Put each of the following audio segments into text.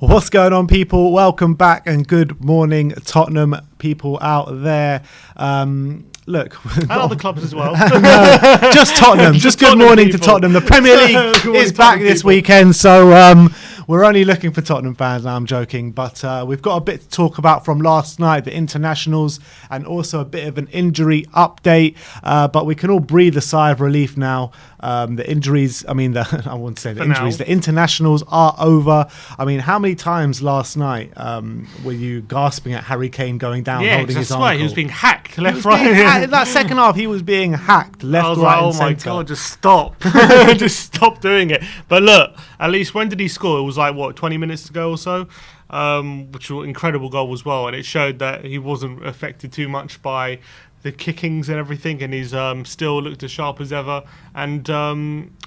What's going on, people? Welcome back and good morning, Tottenham people out there. Look, and other clubs as well. No, just Tottenham. just good Tottenham morning people. to Tottenham. The Premier League is back this weekend, so we're only looking for Tottenham fans. Now, I'm joking, but we've got a bit to talk about from last night, the internationals, and also a bit of an injury update. But we can all breathe a sigh of relief now. The injuries, I wouldn't say the injuries, the internationals are over. I mean, how many times last night were you gasping at Harry Kane going down, holding his ankle? He was being hacked left, right. In that second half, he was being hacked left, right, and centre. Oh my God, just stop. Just stop doing it. But look, at least when did he score? It was like, 20 minutes to go or so? Which was an incredible goal as well. And it showed that he wasn't affected too much by the kickings and everything, and he's still looked as sharp as ever. And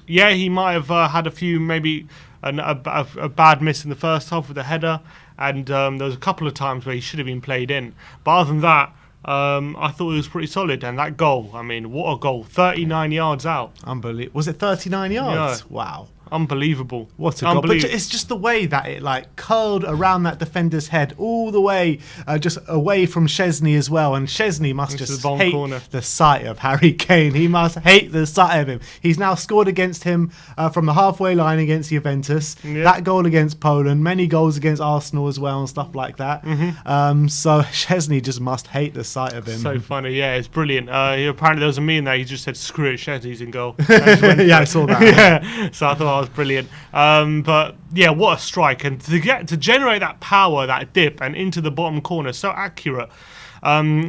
he might have had a few, maybe a bad miss in the first half with the header, and there was a couple of times where he should have been played in. But other than that, I thought it was pretty solid. And that goal, what a goal. 39 yards out. Unbelievable. Was it 39 yards? Yeah. Wow. Unbelievable. What a goal. But it's just the way that it curled around that defender's head all the way just away from Szczesny as well. And Szczesny must just hate the sight of Harry Kane. He must hate the sight of him. He's now scored against him from the halfway line against Juventus. Yeah. That goal against Poland. Many goals against Arsenal as well and stuff like that. Mm-hmm. So Szczesny just must hate the sight of him. So funny. Yeah, it's brilliant. Apparently there was a meme there. He just said, "Screw it, Szczesny's in goal." Yeah, I saw that. Yeah. So I thought was brilliant. But yeah, what a strike. And to generate that power, that dip, and into the bottom corner, so accurate.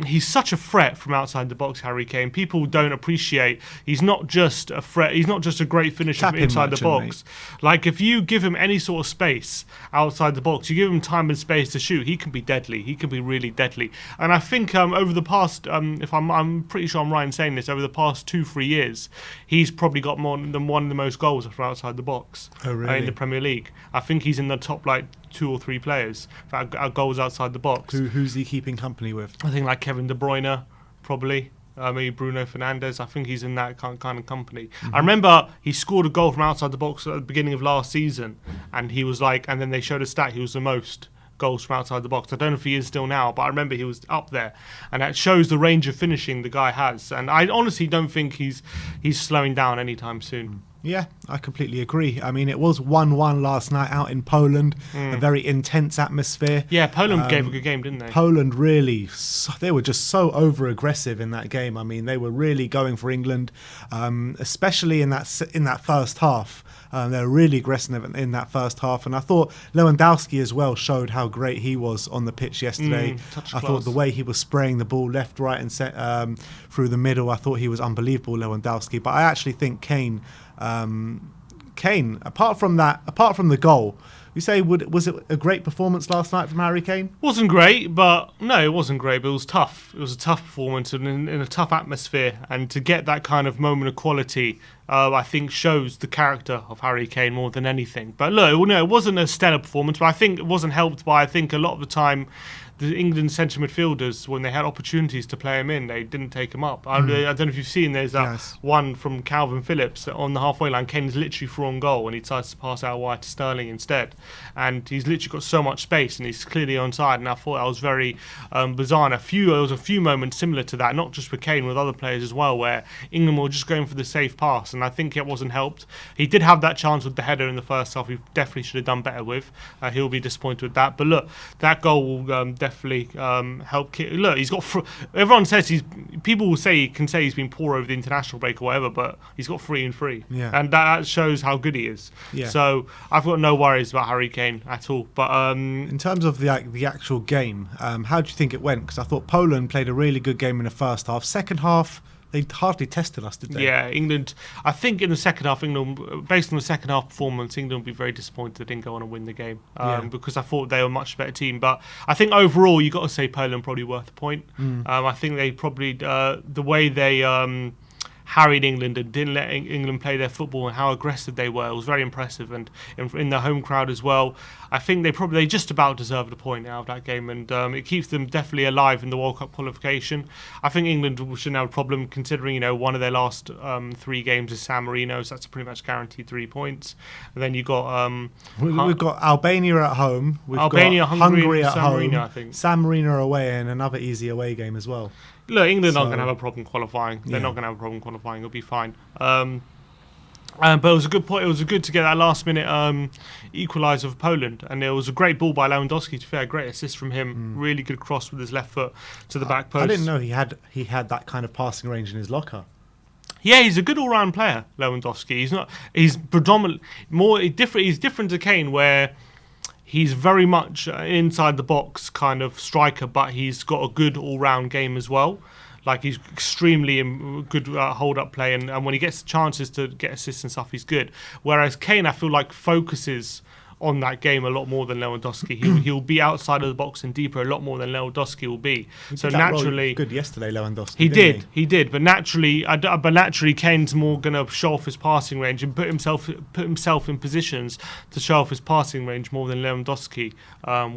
He's such a threat from outside the box, Harry Kane. People don't appreciate he's not just a threat. He's not just a great finisher from inside the box. Mate. Like, if you give him any sort of space outside the box, you give him time and space to shoot, he can be deadly. He can be really deadly. And I think over the past, if I'm pretty sure I'm right in saying this, over the past 2-3 years, he's probably got more than one of the most goals from outside the box. Oh, really? In the Premier League. I think he's in the top 2 or 3 players that are goals outside the box. Who's he keeping company with? I think like Kevin De Bruyne, probably. Maybe Bruno Fernandes. I think he's in that kind of company. Mm-hmm. I remember he scored a goal from outside the box at the beginning of last season, and he was and then they showed a stat, he was the most goals from outside the box. I don't know if he is still now, but I remember he was up there, and that shows the range of finishing the guy has. And I honestly don't think he's slowing down anytime soon. Yeah, I completely agree. I mean, it was 1-1 last night out in Poland, a very intense atmosphere. Yeah, Poland gave a good game, didn't they? Poland really, they were just so over-aggressive in that game. I mean, they were really going for England, especially in that first half. They were really aggressive in that first half, and I thought Lewandowski as well showed how great he was on the pitch yesterday. I thought the way he was spraying the ball left, right, and through the middle, I thought he was unbelievable, Lewandowski. But I actually think Kane, apart from the goal, you say was it a great performance last night from Harry Kane? Wasn't great, but no, it wasn't great. But it was tough. It was a tough performance and in a tough atmosphere. And to get that kind of moment of quality, I think shows the character of Harry Kane more than anything. But look, no, it wasn't a stellar performance. But I think it wasn't helped by, I think, a lot of the time, the England central midfielders, when they had opportunities to play him in, they didn't take him up. I don't know if you've seen, there's that one from Calvin Phillips on the halfway line. Kane's literally through on goal, and he decides to pass out wide to Sterling instead. And he's literally got so much space, and he's clearly onside. And I thought that was very bizarre. And there was a few moments similar to that, not just with Kane, with other players as well, where England were just going for the safe pass. And I think it wasn't helped. He did have that chance with the header in the first half. He definitely should have done better with. He'll be disappointed with that. But look, that goal will definitely help. Look, he's got. Everyone says people will say he's been poor over the international break or whatever, but he's got 3 and 3, and that shows how good he is. Yeah. So I've got no worries about Harry Kane at all. But in terms of the actual game, how do you think it went? Because I thought Poland played a really good game in the first half. Second half, they hardly tested us, did they? Yeah, England. I think in the second half, England, based on the second half performance, England would be very disappointed they didn't go on and win the game because I thought they were a much better team. But I think overall, you got to say Poland probably worth a point. I think they probably the way they harried England and didn't let England play their football and how aggressive they were. It was very impressive, and in the home crowd as well. I think they just about deserved a point out of that game, and it keeps them definitely alive in the World Cup qualification. I think England shouldn't have a problem considering one of their last 3 games is San Marino, so that's a pretty much guaranteed 3 points. And then you got we've got Albania at home, we've Albania, got Hungary at San home, Marino, I think. San Marino away, and another easy away game as well. Look, England aren't going to have a problem qualifying. They're not going to have a problem qualifying. It'll be fine. But it was a good point. It was good to get that last-minute equaliser of Poland, and it was a great ball by Lewandowski. To be fair, great assist from him. Really good cross with his left foot to the back post. I didn't know he had that kind of passing range in his locker. Yeah, he's a good all-round player, Lewandowski. He's predominantly more different. He's different to Kane, where he's very much inside the box kind of striker, but he's got a good all-round game as well. Like, he's extremely good hold-up play, and when he gets chances to get assists and stuff, he's good. Whereas Kane, I feel like, focuses on that game a lot more than Lewandowski. He'll be outside of the box and deeper a lot more than Lewandowski will be. So naturally, good yesterday, Lewandowski. He did. But naturally, Kane's more going to show off his passing range and put himself in positions to show off his passing range more than Lewandowski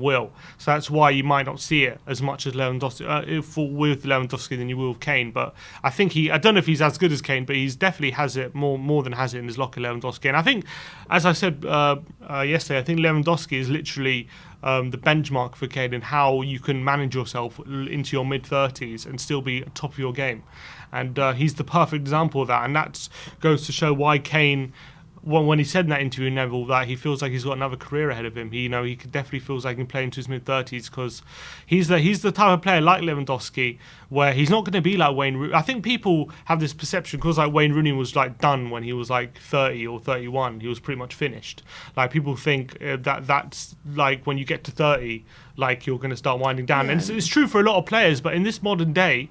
will. So that's why you might not see it as much as Lewandowski with Lewandowski than you will with Kane. But I think I don't know if he's as good as Kane, but he's definitely has it more than has it in his locker, Lewandowski. And I think, as I said yesterday, I think Lewandowski is literally the benchmark for Kane in how you can manage yourself into your mid-30s and still be top of your game. And he's the perfect example of that. And that goes to show why Kane, when he said in that interview, Neville, that he feels like he's got another career ahead of him. He definitely feels like he can play into his mid-30s because he's the type of player like Lewandowski where he's not going to be like Wayne Rooney. I think people have this perception because like Wayne Rooney was like done when he was like 30 or 31. He was pretty much finished. Like, people think that's like when you get to 30, like you're going to start winding down. Yeah. And it's true for a lot of players, but in this modern day,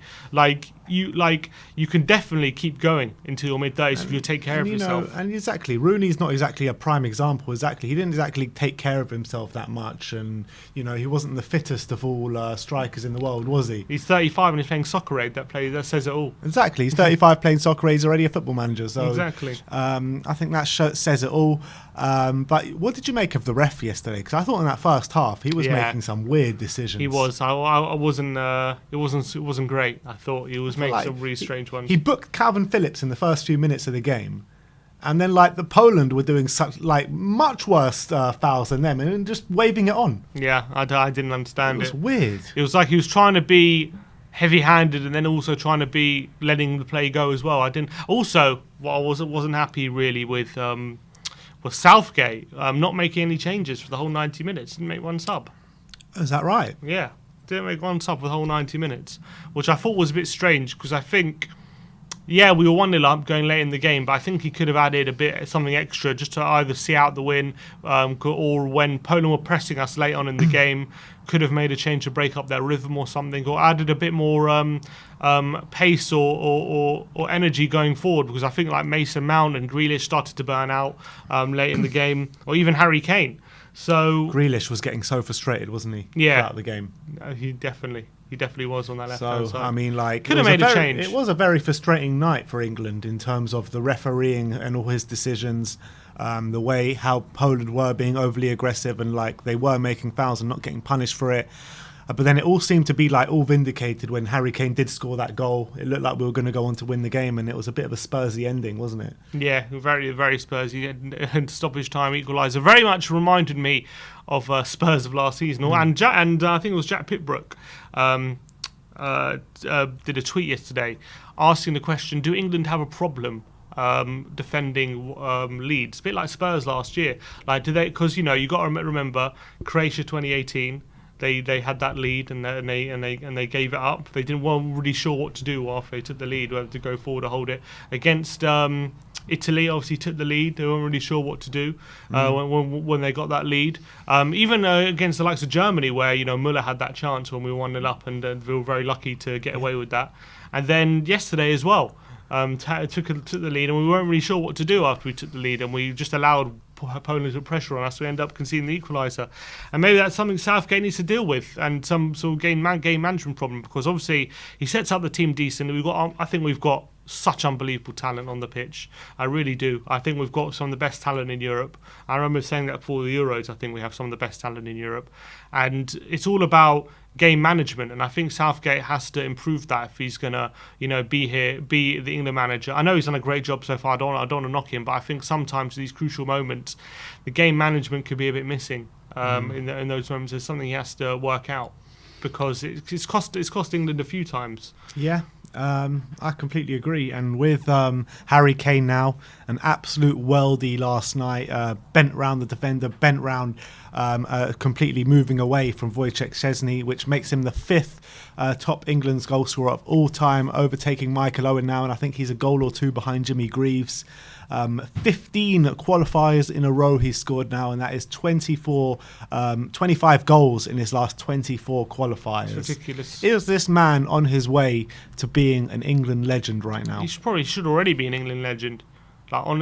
you can definitely keep going into your mid-30s if you take care of yourself. And exactly, Rooney's not exactly a prime example. Exactly, he didn't exactly take care of himself that much, and he wasn't the fittest of all strikers in the world, was he? He's 35 and he's playing Soccer Aid. That says it all. Exactly, he's 35 playing Soccer Aid. He's already a football manager. So exactly, I think that says it all. But what did you make of the ref yesterday? Because I thought in that first half he was making some weird decisions. He was. I wasn't. It wasn't great. I thought he was making some really strange ones. He booked Calvin Phillips in the first few minutes of the game, and then the Poland were doing such much worse fouls than them, and just waving it on. Yeah, I didn't understand it. It was weird. It was like he was trying to be heavy-handed and then also trying to be letting the play go as well. I didn't. Also, what I wasn't happy really with was Southgate not making any changes for the whole 90 minutes. Didn't make one sub. Is that right? Yeah, didn't make one sub for the whole 90 minutes, which I thought was a bit strange because I think, yeah, we were 1-0 up going late in the game, but I think he could have added something extra just to either see out the win or when Poland were pressing us late on in the game, could have made a change to break up their rhythm or something, or added a bit more pace or energy going forward, because I think like Mason Mount and Grealish started to burn out late in the game, or even Harry Kane. So Grealish was getting so frustrated, wasn't he? Yeah, throughout the game. He definitely was on that left-hand side. I mean, could have made a change. It was a very frustrating night for England in terms of the refereeing and all his decisions, the way how Poland were being overly aggressive and they were making fouls and not getting punished for it. But then it all seemed to be all vindicated when Harry Kane did score that goal. It looked like we were going to go on to win the game, and it was a bit of a Spursy ending, wasn't it? Yeah, very, very Spursy. And stoppage time equaliser very much reminded me of Spurs of last season. And I think it was Jack Pitbrook did a tweet yesterday asking the question, do England have a problem defending leads? A bit like Spurs last year. Do they? Because you got to remember Croatia 2018. They had that lead and they gave it up. They weren't really sure what to do after they took the lead, whether to go forward or hold it. Against Italy, obviously took the lead. They weren't really sure what to do when they got that lead. Even against the likes of Germany, where Müller had that chance when we were 1-0 up, and we were very lucky to get away with that. And then yesterday as well, took the lead, and we weren't really sure what to do after we took the lead, and we just allowed Poland to put pressure on us. We end up conceding the equaliser, and maybe that's something Southgate needs to deal with, and some sort of game management problem, because obviously he sets up the team decent. I think we've got such unbelievable talent on the pitch. I really do. I think we've got some of the best talent in Europe. I remember saying that before the Euros. I think we have some of the best talent in Europe. And it's all about game management, and I think Southgate has to improve that if he's going to, be here, be the England manager. I know he's done a great job so far. I don't want to knock him, but I think sometimes these crucial moments, the game management could be a bit missing in those moments. There's something he has to work out, because it's cost England a few times. Yeah. I completely agree. And with Harry Kane now, an absolute worldie last night, bent round the defender, bent round, completely moving away from Wojciech Szczesny, which makes him the 5th top England's goal scorer of all time, overtaking Michael Owen now, and I think he's a goal or two behind Jimmy Greaves. 15 qualifiers in a row he's scored now, and that is 25 goals in his last 24 qualifiers. It's ridiculous. Is this man on his way to being an England legend right now? He should already be an England legend.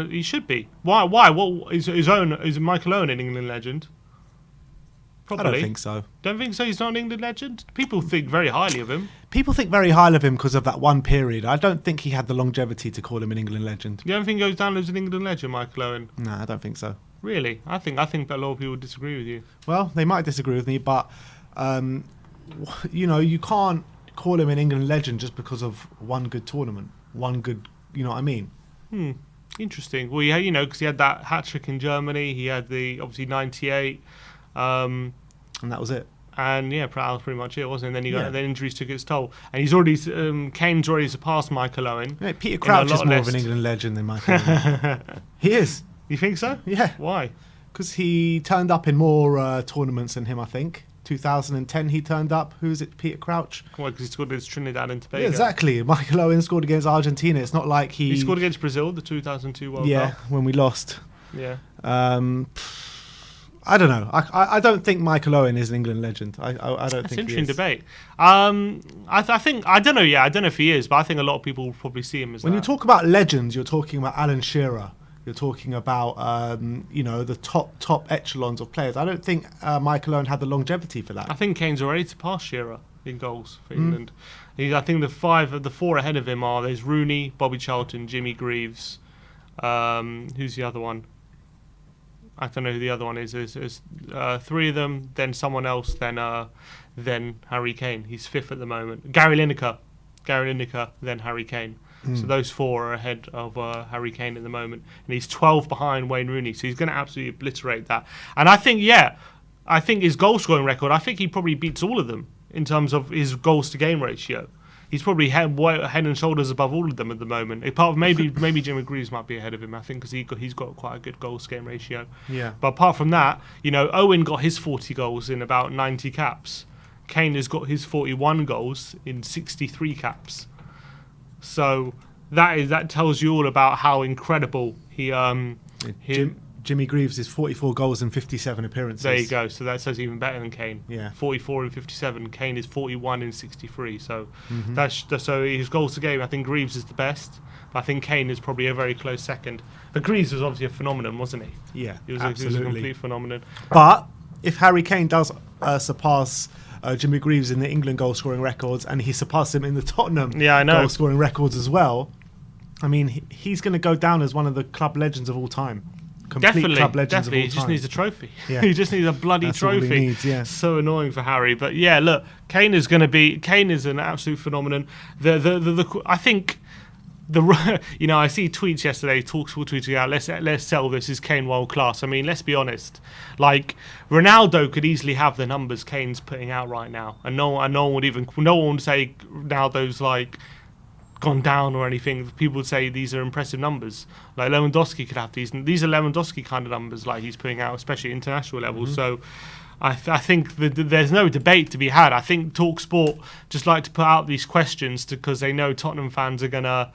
He should be. Why? What is Michael Owen an England legend? Probably. I don't think so. Don't think so? He's not an England legend? People think very highly of him. People think very highly of him because of that one period. I don't think he had the longevity to call him an England legend. You don't think he goes down as an England legend, Michael Owen? No, I don't think so. Really? I think that a lot of people disagree with you. Well, they might disagree with me, but you can't call him an England legend just because of one good tournament, one good. You know what I mean? Interesting. Well, yeah, because he had that hat trick in Germany. He had the obviously '98. And that was it. And yeah, that was pretty much it, wasn't it? And then then injuries took its toll. And he's already Kane's already surpassed Michael Owen. Yeah, Peter Crouch is more of an England legend than Michael Owen. He is. You think so? Yeah. Why? Because he turned up in more tournaments than him, I think. 2010 he turned up. Who is it? Peter Crouch? Well, because he scored against Trinidad and Tobago. Yeah, exactly. Michael Owen scored against Argentina. It's not like he scored against Brazil, the 2002 World Cup. Yeah, when we lost. Yeah. I don't know. I don't think Michael Owen is an England legend. I don't think he is. That's an interesting debate. I think I don't know. Yeah, I don't know if he is, but I think a lot of people will probably see him as. When you talk about legends, you're talking about Alan Shearer. You're talking about the top echelons of players. I don't think Michael Owen had the longevity for that. I think Kane's already surpassed Shearer in goals for England. I think the four ahead of him there's Rooney, Bobby Charlton, Jimmy Greaves. Who's the other one? I don't know who the other one is. There's three of them, then someone else, then Harry Kane. He's 5th at the moment. Gary Lineker, then Harry Kane. So those four are ahead of Harry Kane at the moment. And he's 12 behind Wayne Rooney. So he's going to absolutely obliterate that. And I think his goal scoring record, I think he probably beats all of them in terms of his goals to game ratio. He's probably head and shoulders above all of them at the moment. Apart from maybe Jimmy Greaves might be ahead of him. I think because he's got quite a good goals to game ratio. Yeah. But apart from that, Owen got his 40 goals in about 90 caps. Kane has got his 41 goals in 63 caps. So that tells you all about how incredible Jimmy Greaves is 44 goals and 57 appearances. There you go. So that says even better than Kane. Yeah. 44 and 57. Kane is 41 and 63. So so his goals to game. I think Greaves is the best. But I think Kane is probably a very close second. But Greaves was obviously a phenomenon, wasn't he? Yeah, he was absolutely. A complete phenomenon. But if Harry Kane does surpass Jimmy Greaves in the England goal scoring records, and he surpassed him in the Tottenham goal scoring records as well, I mean, he's going to go down as one of the club legends of all time. Definitely. He just needs a trophy. Yeah. He just needs a bloody That's trophy. All he needs, yeah. So annoying for Harry. But yeah, look, Kane is an absolute phenomenon. I think I see tweets yesterday. Talks were tweeting out, let's sell this as Kane world class. I mean, let's be honest. Like Ronaldo could easily have the numbers Kane's putting out right now, and no one would say Ronaldo's like gone down or anything. People would say these are impressive numbers. Like Lewandowski could have these. These are Lewandowski kind of numbers, like he's putting out, especially at international level. So I think there's no debate to be had. I think TalkSport just like to put out these questions because they know Tottenham fans are gonna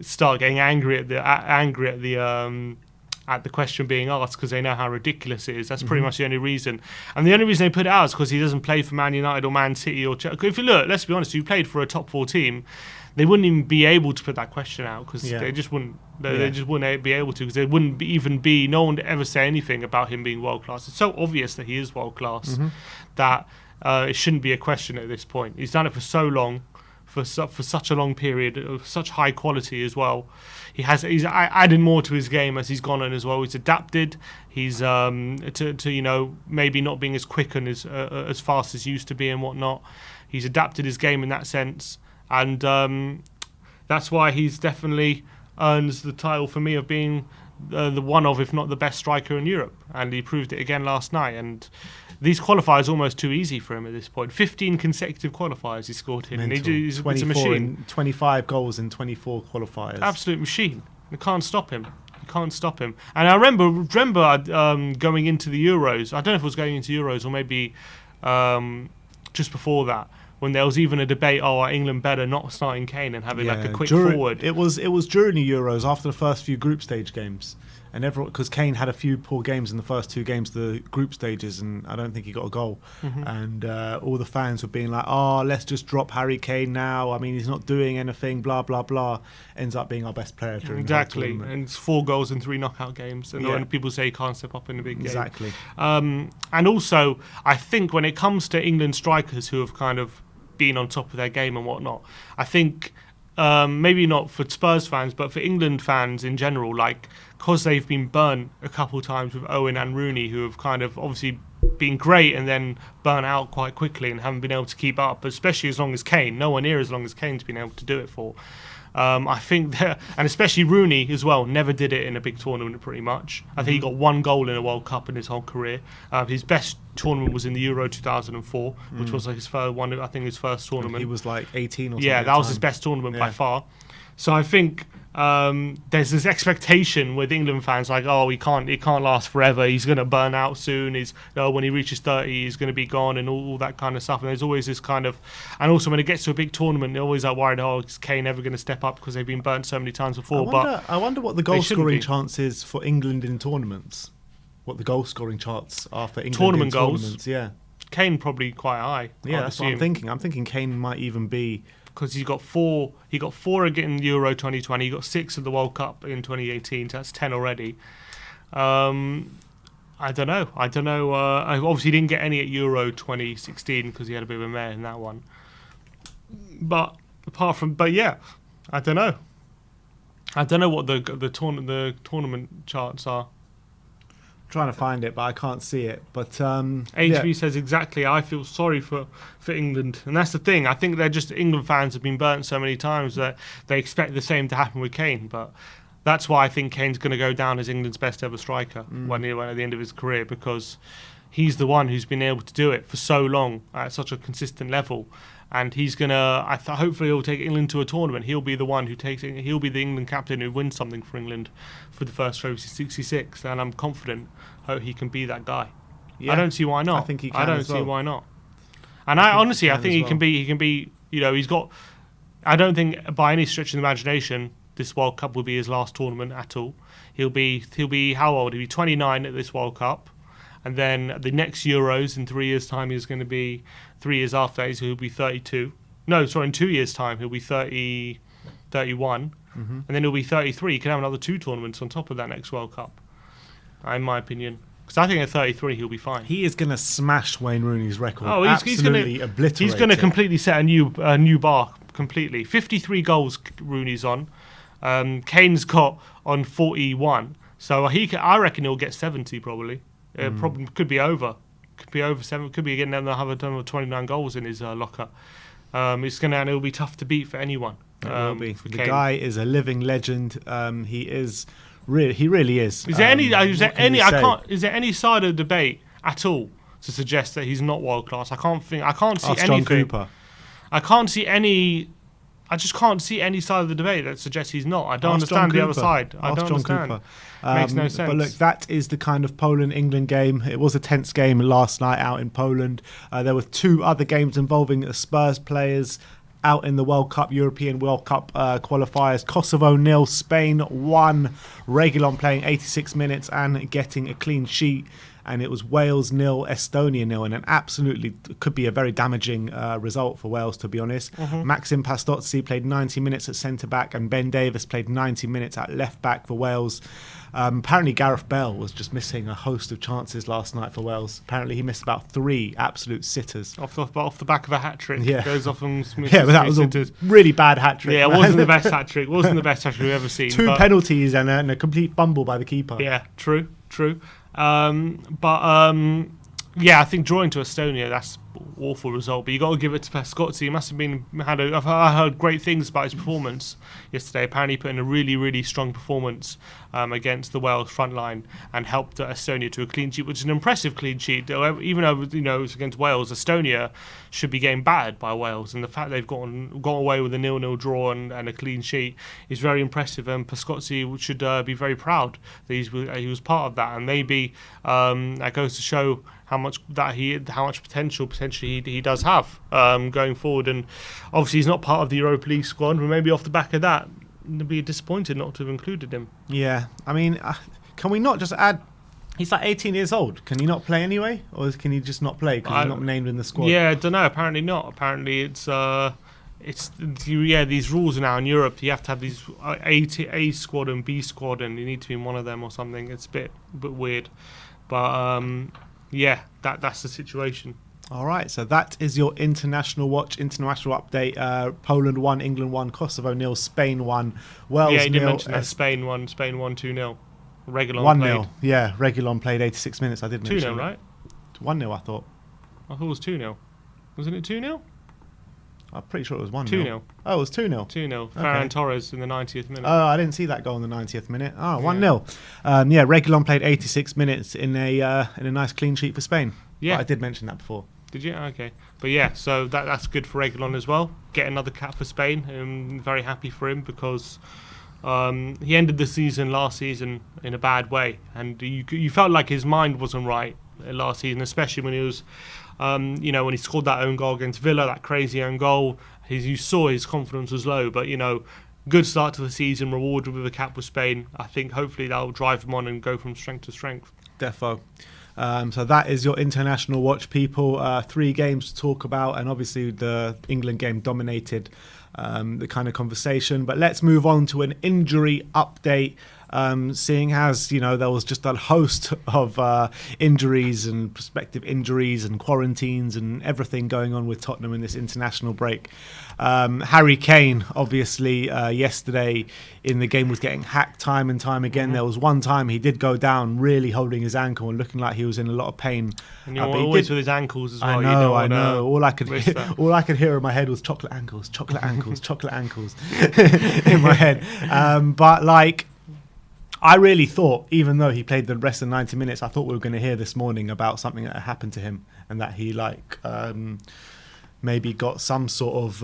start getting angry at the question being asked because they know how ridiculous it is. That's pretty much the only reason. And the only reason they put it out is because he doesn't play for Man United or Man City or Chelsea. If you look, let's be honest, if you played for a top 4 team, they wouldn't even be able to put that question out because they just wouldn't. They just wouldn't be able to because there wouldn't even be. No one would ever say anything about him being world class. It's so obvious that he is world class that it shouldn't be a question at this point. He's done it for so long. for such a long period of such high quality as well. He's added more to his game as he's gone on as well. He's adapted. He's to maybe not being as quick and as fast as he used to be and whatnot. He's adapted his game in that sense, and that's why he's definitely earns the title for me of being the one of, if not the best striker in Europe, and he proved it again last night. And these qualifiers are almost too easy for him at this point. 15 consecutive qualifiers he scored in, and he's a machine. 25 goals in 24 qualifiers. Absolute machine. You can't stop him. You can't stop him. And I remember going into the Euros. I don't know if it was going into Euros or maybe just before that, when there was even a debate, are England better not starting Kane and having like a quick forward? It was during the Euros, after the first few group stage games, and everyone, because Kane had a few poor games in the first two games, the group stages, and I don't think he got a goal. And all the fans were being like, "Oh, let's just drop Harry Kane now. I mean, he's not doing anything." Blah blah blah. Ends up being our best player during exactly, the and it's 4 goals in 3 knockout games. And when people say he can't step up in a big game, exactly. And also, I think when it comes to England strikers who have kind of been on top of their game and whatnot, I think maybe not for Spurs fans, but for England fans in general, like, because they've been burnt a couple of times with Owen and Rooney, who have kind of obviously been great and then burnt out quite quickly and haven't been able to keep up, especially as long as Kane. Nowhere near as long as Kane's been able to do it for. I think that, and especially Rooney as well, never did it in a big tournament pretty much. I think he got 1 goal in a World Cup in his whole career. His best tournament was in the Euro 2004, which was like his first one. I think his first tournament. He was like 18 or something. Yeah, that was his best tournament by far. So I think there's this expectation with England fans, like, oh, it can't last forever. He's going to burn out soon. When he reaches 30, he's going to be gone, and all that kind of stuff. And there's always this kind of, and also when it gets to a big tournament, they're always like worried, oh, is Kane ever going to step up because they've been burnt so many times before? I wonder what the goal scoring chance is for England in tournaments. What the goal scoring charts are for England tournament in goals. Tournaments, yeah. Kane probably quite high. Yeah, that's what I'm thinking. I'm thinking Kane might even be, because he got 4 again in Euro 2020. He got 6 at the World Cup in 2018. So that's 10 already. I don't know. I obviously didn't get any at Euro 2016 because he had a bit of a mare in that one. But yeah, I don't know. I don't know what the tournament charts are. Trying to find it, but I can't see it. But HV says exactly. I feel sorry for England, and that's the thing. I think they're just England fans have been burnt so many times that they expect the same to happen with Kane. But that's why I think Kane's going to go down as England's best ever striker when at the end of his career, because he's the one who's been able to do it for so long at such a consistent level. And he's gonna. Hopefully, he'll take England to a tournament. He'll be the one who takes it. He'll be the England captain who wins something for England for the first trophy, 66. And I'm confident he can be that guy. Yeah. I don't see why not. I think he can. I don't see why not. And I honestly, I think he can be. He can be. He's got. I don't think by any stretch of the imagination this World Cup will be his last tournament at all. He'll be how old? He'll be 29 at this World Cup. And then the next Euros in 3 years' time is going to be 3 years after that, so he'll be 32. No, sorry, in 2 years' time he'll be 30, 31. And then he'll be 33. He can have another 2 tournaments on top of that next World Cup, in my opinion. Because I think at 33 he'll be fine. He is going to smash Wayne Rooney's record. Oh, he's going to obliterate. He's going to completely set a new bar completely. 53 goals Rooney's on. Kane's got on 41. So I reckon he'll get 70 probably. Probably could be over. Could be over 7. Could be getting another 29 goals in his locker. It'll be tough to beat for anyone. It will be. The guy is a living legend. He really is. Is there any side of the debate at all to suggest that he's not world class? I can't see anything. Cooper. I just can't see any side of the debate that suggests he's not. I don't understand the other side. I don't understand. Makes no sense. But look, that is the kind of Poland-England game. It was a tense game last night out in Poland. There were 2 other games involving Spurs players out in the European World Cup qualifiers. Kosovo 0, Spain 1. Reguilon playing 86 minutes and getting a clean sheet. and it was Wales 0, Estonia 0, and an absolutely could be a very damaging result for Wales, to be honest. Maxim Pastotsi played 90 minutes at centre-back, and Ben Davies played 90 minutes at left-back for Wales. Apparently Gareth Bale was just missing a host of chances last night for Wales. Apparently he missed about 3 absolute sitters. Off the back of a hat-trick. Yeah. Goes off and Yeah, but that was a really bad hat-trick. Yeah, it wasn't the best hat-trick. Wasn't the best hat-trick we've ever seen. 2 penalties and a complete fumble by the keeper. Yeah, true. Yeah, I think drawing to Estonia, that's an awful result. But you got to give it to Pascozzi. He must have I heard great things about his performance yesterday. Apparently, he put in a really, really strong performance against the Wales front line and helped Estonia to a clean sheet, which is an impressive clean sheet. Even though it's against Wales, Estonia should be getting battered by Wales, and the fact they've got away with a 0-0 draw and a clean sheet is very impressive. And Pascozzi should be very proud that he was part of that, and maybe that goes to show how much potentially he does have going forward. And obviously he's not part of the Europa League squad, but maybe off the back of that, they'd be disappointed not to have included him. Yeah, I mean, can we not just add? He's like 18 years old. Can he not play anyway, or can he just not play because he's not named in the squad? Yeah, I don't know. Apparently not. Apparently it's these rules are now in Europe. You have to have these A squad and B squad, and you need to be in one of them or something. It's a bit weird, but yeah, that's the situation. All right, so that is your international update. Poland 1, England 1, Kosovo 0, Spain 1, Wales 0. Yeah, you did mention that. Spain won 2-0. Reguilon 1-0. played. Yeah, Reguilon played 86 minutes. I did mention 2-0, right? 1-0, I thought. I thought it was 2-0. Wasn't it 2-0? I'm pretty sure it was 1-0. 2-0. Oh, it was 2-0. 2-0. Ferran Torres in the 90th minute. Oh, I didn't see that goal in the 90th minute. Oh, 1-0. Yeah, Reguilon played 86 minutes in a nice clean sheet for Spain. Yeah. But I did mention that before. Did you? Okay. But yeah, so that's good for Reguilon as well. Get another cap for Spain. I'm very happy for him because he ended the season last season in a bad way. And you felt like his mind wasn't right last season, especially when he was, when he scored that own goal against Villa, that crazy own goal. You saw his confidence was low, but good start to the season, rewarded with a cap with Spain. I think hopefully that will drive him on and go from strength to strength. Defo. So that is your international watch, people. 3 games to talk about, and obviously the England game dominated the kind of conversation. But let's move on to an injury update. Seeing as there was just a host of injuries and prospective injuries and quarantines and everything going on with Tottenham in this international break. Harry Kane, obviously, yesterday in the game was getting hacked time and time again. There was one time he did go down really holding his ankle and looking like he was in a lot of pain. And you're always with his ankles as well. I know. All I could hear in my head was chocolate ankles, chocolate ankles, chocolate ankles in my head. But I really thought, even though he played the rest of the 90 minutes, I thought we were going to hear this morning about something that happened to him and that he maybe got some sort of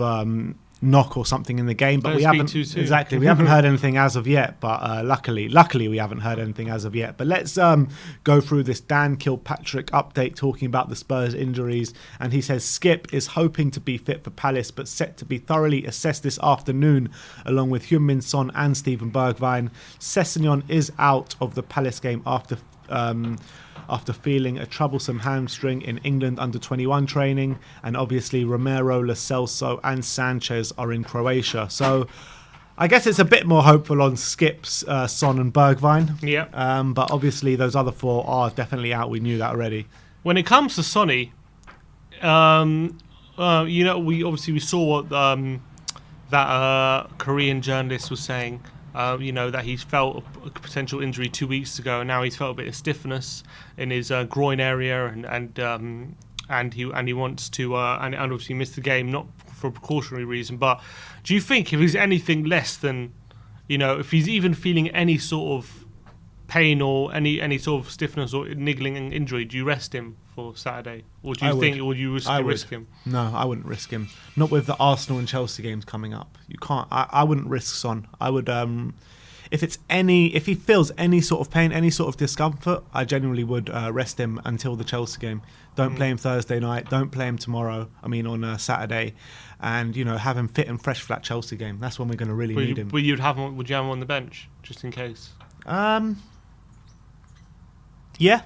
knock or something in the game. But we haven't exactly. We haven't heard anything as of yet. But luckily, we haven't heard anything as of yet. But let's go through this Dan Kilpatrick update talking about the Spurs injuries. And he says Skip is hoping to be fit for Palace, but set to be thoroughly assessed this afternoon, along with Heung-min Son and Steven Bergwijn. Sessegnon is out of the Palace game after feeling a troublesome hamstring in England under-21 training, and obviously Romero, Lo Celso and Sanchez are in Croatia. So I guess it's a bit more hopeful on Skips, Son and Bergwijn. Yeah. But obviously those other 4 are definitely out. We knew that already. When it comes to Sonny, we saw what that Korean journalist was saying. That he's felt a potential injury 2 weeks ago, and now he's felt a bit of stiffness in his groin area, and he wants to and obviously missed the game, not for a precautionary reason. But do you think if he's anything less than, if he's even feeling any sort of pain or any sort of stiffness or niggling injury, do you rest him for Saturday, or do you would you risk him? No, I wouldn't risk him. Not with the Arsenal and Chelsea games coming up. You can't. I wouldn't risk Son. I would. If he feels any sort of pain, any sort of discomfort, I genuinely would rest him until the Chelsea game. Don't play him Thursday night. Don't play him tomorrow. On Saturday, and have him fit and fresh for that Chelsea game. That's when we're going to really need him. Would you have him on the bench just in case? Yeah.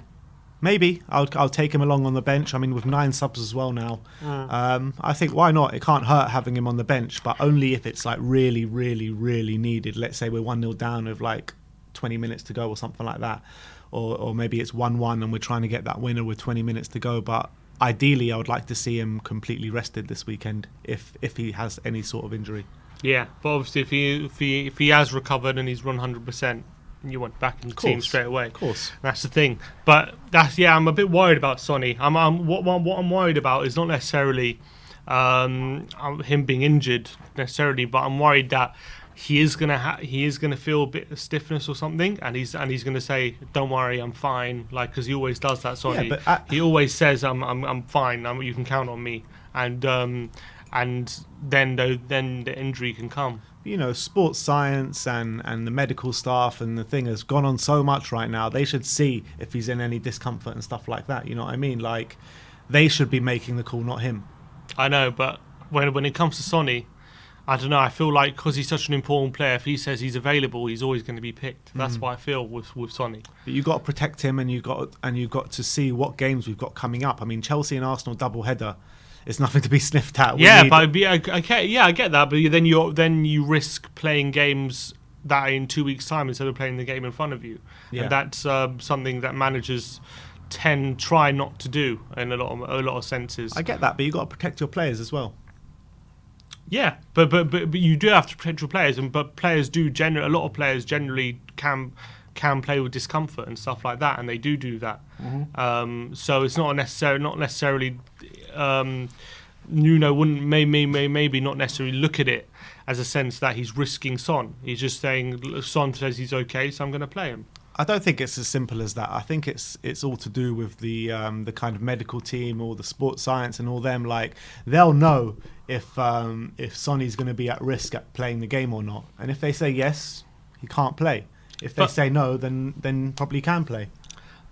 Maybe I'll take him along on the bench. I mean, with 9 subs as well now, I think why not? It can't hurt having him on the bench, but only if it's like really, really, really needed. Let's say we're 1-0 down with like 20 minutes to go or something like that, or maybe it's 1-1 and we're trying to get that winner with 20 minutes to go. But ideally, I would like to see him completely rested this weekend if he has any sort of injury. Yeah, but obviously if he has recovered and he's run 100%. You want back in the team straight away. Of course, that's the thing. But I'm a bit worried about Sonny. What I'm worried about is not necessarily him being injured necessarily, but I'm worried that he is gonna feel a bit of stiffness or something, and he's gonna say, "Don't worry, I'm fine." Like, because he always does that. Sonny, yeah, he always says, "I'm fine. You can count on me." And then the injury can come. You know, sports science and the medical staff and the thing has gone on so much right now. They should see if he's in any discomfort and stuff like that. You know what I mean? Like, they should be making the call, not him. I know, but when it comes to Sonny, I don't know. I feel like because he's such an important player, if he says he's available, he's always going to be picked. That's what I feel with Sonny. But you've got to protect him, and you've got to see what games we've got coming up. I mean, Chelsea and Arsenal double header. It's nothing to be sniffed at. I get that, but then you risk playing games that are in 2 weeks' time instead of playing the game in front of you, and that's something that managers try not to do in a lot of senses. I get that, but you got to protect your players as well. Yeah, but you do have to protect your players, but players do a lot of players generally can play with discomfort and stuff like that, and they do that. So it's not necessarily. Nuno wouldn't maybe not necessarily look at it as a sense that he's risking Son. He's just saying Son says he's okay, so I'm going to play him. I don't think it's as simple as that. I think it's all to do with the kind of medical team or the sports science and all them. Like, they'll know if Sonny's going to be at risk at playing the game or not. And if they say yes, he can't play. If they say no, then probably can play.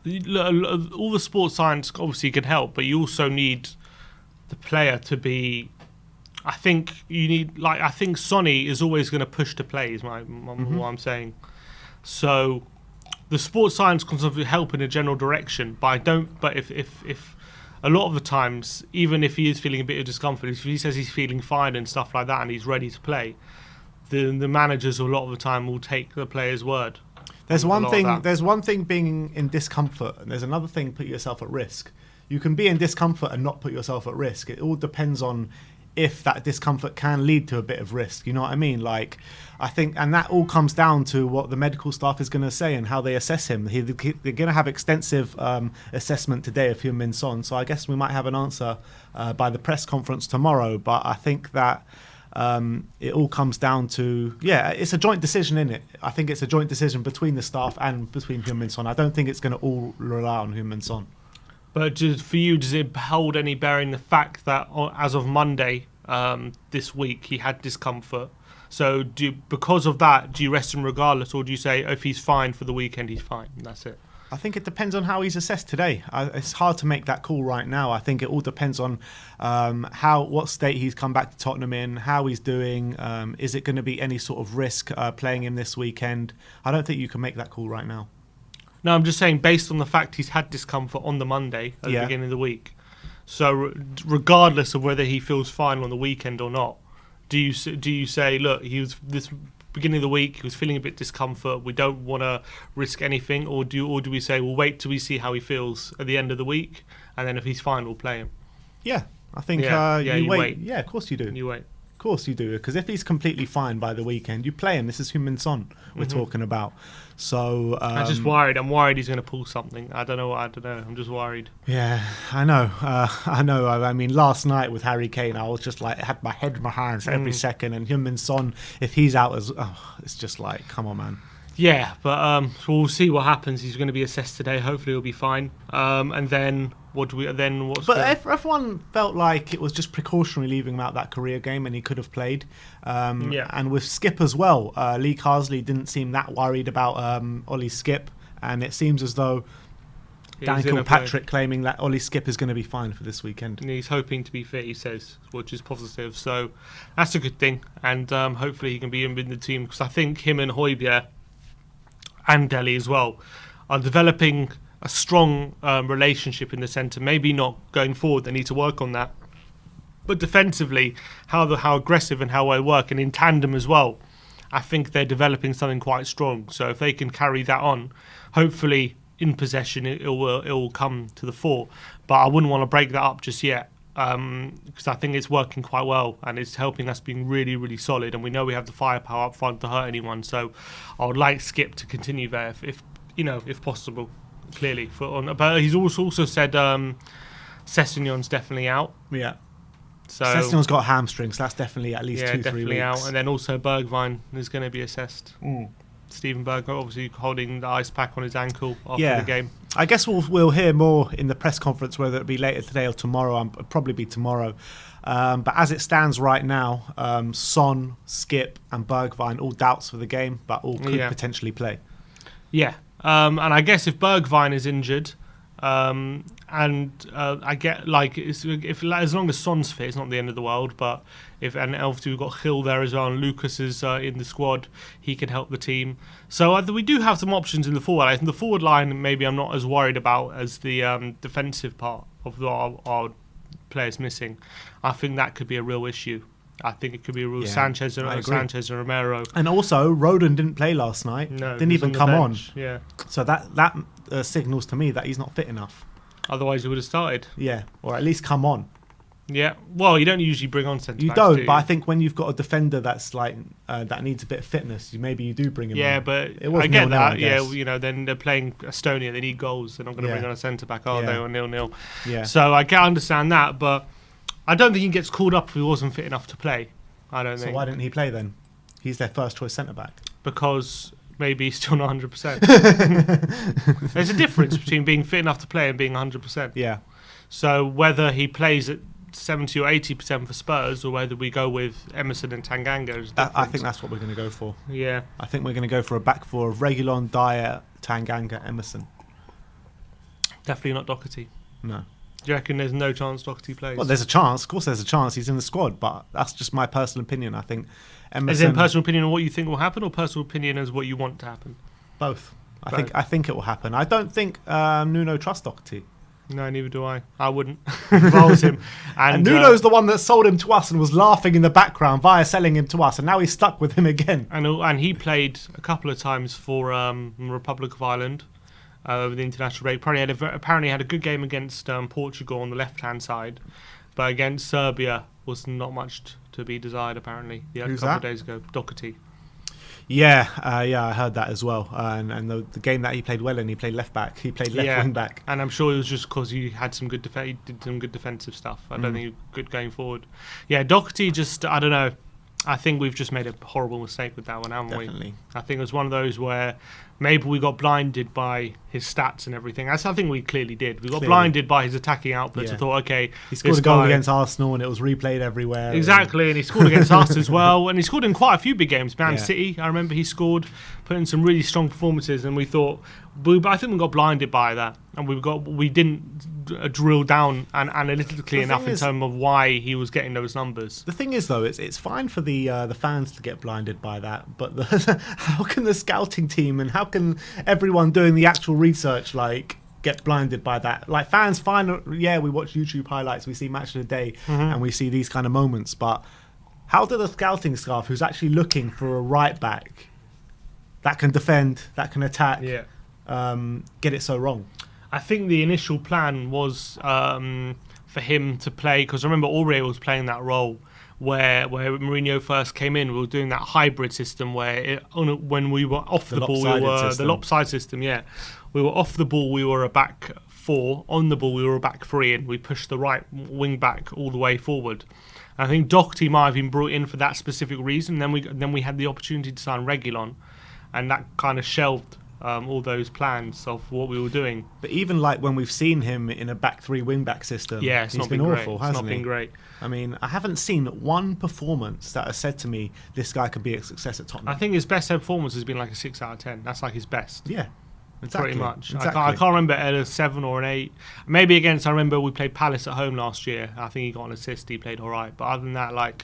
All the sports science obviously can help, but you also need the player to be. I think Sonny is always going to push to play. Is what I'm saying. So the sports science can sort of help in a general direction, but I don't. But if a lot of the times, even if he is feeling a bit of discomfort, if he says he's feeling fine and stuff like that, and he's ready to play, the managers a lot of the time will take the player's word. There's one thing being in discomfort, and there's another thing put yourself at risk. You can be in discomfort and not put yourself at risk. It all depends on if that discomfort can lead to a bit of risk. You know what I mean? Like, I think, and that all comes down to what the medical staff is going to say and how they assess him. They're going to have extensive assessment today of Heung-min Son, so I guess we might have an answer by the press conference tomorrow. But I think that it all comes down to, it's a joint decision, isn't it? I think it's a joint decision between the staff and between Heung-min Son. I don't think it's going to all rely on Heung-min Son. But for you, does it hold any bearing the fact that as of Monday this week he had discomfort? So because of that, do you rest him regardless, or do you say if he's fine for the weekend, he's fine, and that's it? I think it depends on how he's assessed today. It's hard to make that call right now. I think it all depends on what state he's come back to Tottenham in, how he's doing. Is it going to be any sort of risk playing him this weekend? I don't think you can make that call right now. No, I'm just saying based on the fact he's had discomfort on the Monday at the beginning of the week. So regardless of whether he feels fine on the weekend or not, do you say, look, he was this beginning of the week, he was feeling a bit discomfort, we don't want to risk anything, or do we say we'll wait till we see how he feels at the end of the week, and then if he's fine, we'll play him? Yeah, I think you wait. Yeah, of course you do. You wait. Of course you do, because if he's completely fine by the weekend, you play him. This is Heung-min Son we're talking about. So I'm just worried. I'm worried he's going to pull something. I don't know. I'm just worried. Yeah, I know. I mean, last night with Harry Kane, I was just like, had my head in my hands every second. And Heung-min Son, if he's out, it's just like, come on, man. Yeah, but we'll see what happens. He's going to be assessed today. Hopefully, he'll be fine. And then what's? But everyone felt like it was just precautionary leaving him out that career game, and he could have played. And with Skip as well, Lee Carsley didn't seem that worried about Ollie Skip, and it seems as though Dan Kilpatrick claiming that Ollie Skip is going to be fine for this weekend. And he's hoping to be fit, he says, which is positive. So that's a good thing, and hopefully he can be in the team, because I think him and Højbjerg and Dele as well are developing a strong relationship in the centre. Maybe not going forward. They need to work on that. But defensively, how aggressive and how they work, and in tandem as well, I think they're developing something quite strong. So if they can carry that on, hopefully in possession it will come to the fore. But I wouldn't want to break that up just yet, because I think it's working quite well and it's helping us being really, really solid. And we know we have the firepower up front to hurt anyone. So I would like Skip to continue there if possible. Clearly, but he's also said Sessegnon's definitely out. Yeah. So Sessegnon's got hamstrings. So that's definitely at least 2-3 weeks. Definitely out. And then also Bergwijn is going to be assessed. Stephen Bergwijn obviously holding the ice pack on his ankle after the game. I guess we'll hear more in the press conference, whether it be later today or tomorrow. It'll probably be tomorrow. But as it stands right now, Son, Skip and Bergwijn, all doubts for the game, but all could potentially play. Yeah. And I guess if Bergwijn is injured, I get as long as Son's fit, it's not the end of the world. But and obviously we've got Gil there as well, and Lucas is in the squad. He can help the team. So we do have some options in the forward. I think the forward line maybe I'm not as worried about as the defensive part of our players missing. I think that could be a real issue. I think it could be a real Sanchez and Romero. And also, Rodon didn't play last night. No, didn't even come on. Yeah. So that signals to me that he's not fit enough. Otherwise, he would have started. Yeah, or at least come on. Yeah. Well, you don't usually bring on centre backs. You don't, do you? but I think when you've got a defender that's like that needs a bit of fitness, maybe you do bring him on. Yeah, but I get that. Yeah, then they're playing Estonia. They need goals. They're not going to bring on a centre back, are they? Or 0-0. Yeah. So I can understand that, but I don't think he gets called up if he wasn't fit enough to play. I don't think. So why didn't he play then? He's their first choice centre back. Because maybe he's still not 100%. There's a difference between being fit enough to play and being 100%. Yeah. So whether he plays at 70 or 80% for Spurs, or whether we go with Emerson and Tanganga is different. I think that's what we're going to go for. Yeah. I think we're going to go for a back four of Reguilon, Dyer, Tanganga, Emerson. Definitely not Doherty. No. Do you reckon there's no chance Doherty plays? Well, there's a chance. Of course there's a chance. He's in the squad, but that's just my personal opinion. I think Emerson... As in personal opinion on what you think will happen, or personal opinion as what you want to happen? Both. I think it will happen. I don't think Nuno trusts Doherty. No, neither do I. I wouldn't. If I was him. And Nuno's the one that sold him to us and was laughing in the background via selling him to us, and now he's stuck with him again. And he played a couple of times for Republic of Ireland over the international break. Apparently had a good game against Portugal on the left-hand side, but against Serbia was not much to be desired, apparently. A couple of days ago. Doherty. Yeah, I heard that as well. And the game that he played well in, he played left back. He played left wing back. And I'm sure it was just because he had some good he did some good defensive stuff. I don't think he was good going forward. Yeah, Doherty I don't know. I think we've just made a horrible mistake with that one, haven't we? I think it was one of those where maybe we got blinded by his stats and everything. I think we clearly did. We got blinded by his attacking outputs. I thought, okay, he scored a goal against Arsenal and it was replayed everywhere. Exactly, and he scored against us as well. And he scored in quite a few big games. Man City, I remember he scored, put in some really strong performances, and we thought, I think we got blinded by that, and we didn't drill down and analytically enough in terms of why he was getting those numbers. The thing is, though, it's fine for the fans to get blinded by that, but how can the scouting team and how can everyone doing the actual research get blinded by that? Like, fans we watch YouTube highlights, we see Match of the Day, and we see these kind of moments, but how do the scouting staff who's actually looking for a right back that can defend, that can attack, get it so wrong? I think the initial plan was for him to play, because I remember Aurier was playing that role where Mourinho first came in. We were doing that hybrid system where when we were off the ball, the lopside system. Yeah, we were off the ball, we were a back four. On the ball, we were a back three, and we pushed the right wing back all the way forward. And I think Doherty might have been brought in for that specific reason. Then we had the opportunity to sign Reguilon, and that kind of shelved all those plans of what we were doing. But even when we've seen him in a back three wing back system, it's been awful, hasn't it? It's not been great. I mean, I haven't seen one performance that has said to me this guy could be a success at Tottenham. I think his best performance has been like a 6 out of 10. That's like his best. Yeah, exactly. Pretty much. Exactly. I can't remember a 7 or an 8. Maybe I remember we played Palace at home last year. I think he got an assist. He played all right. But other than that,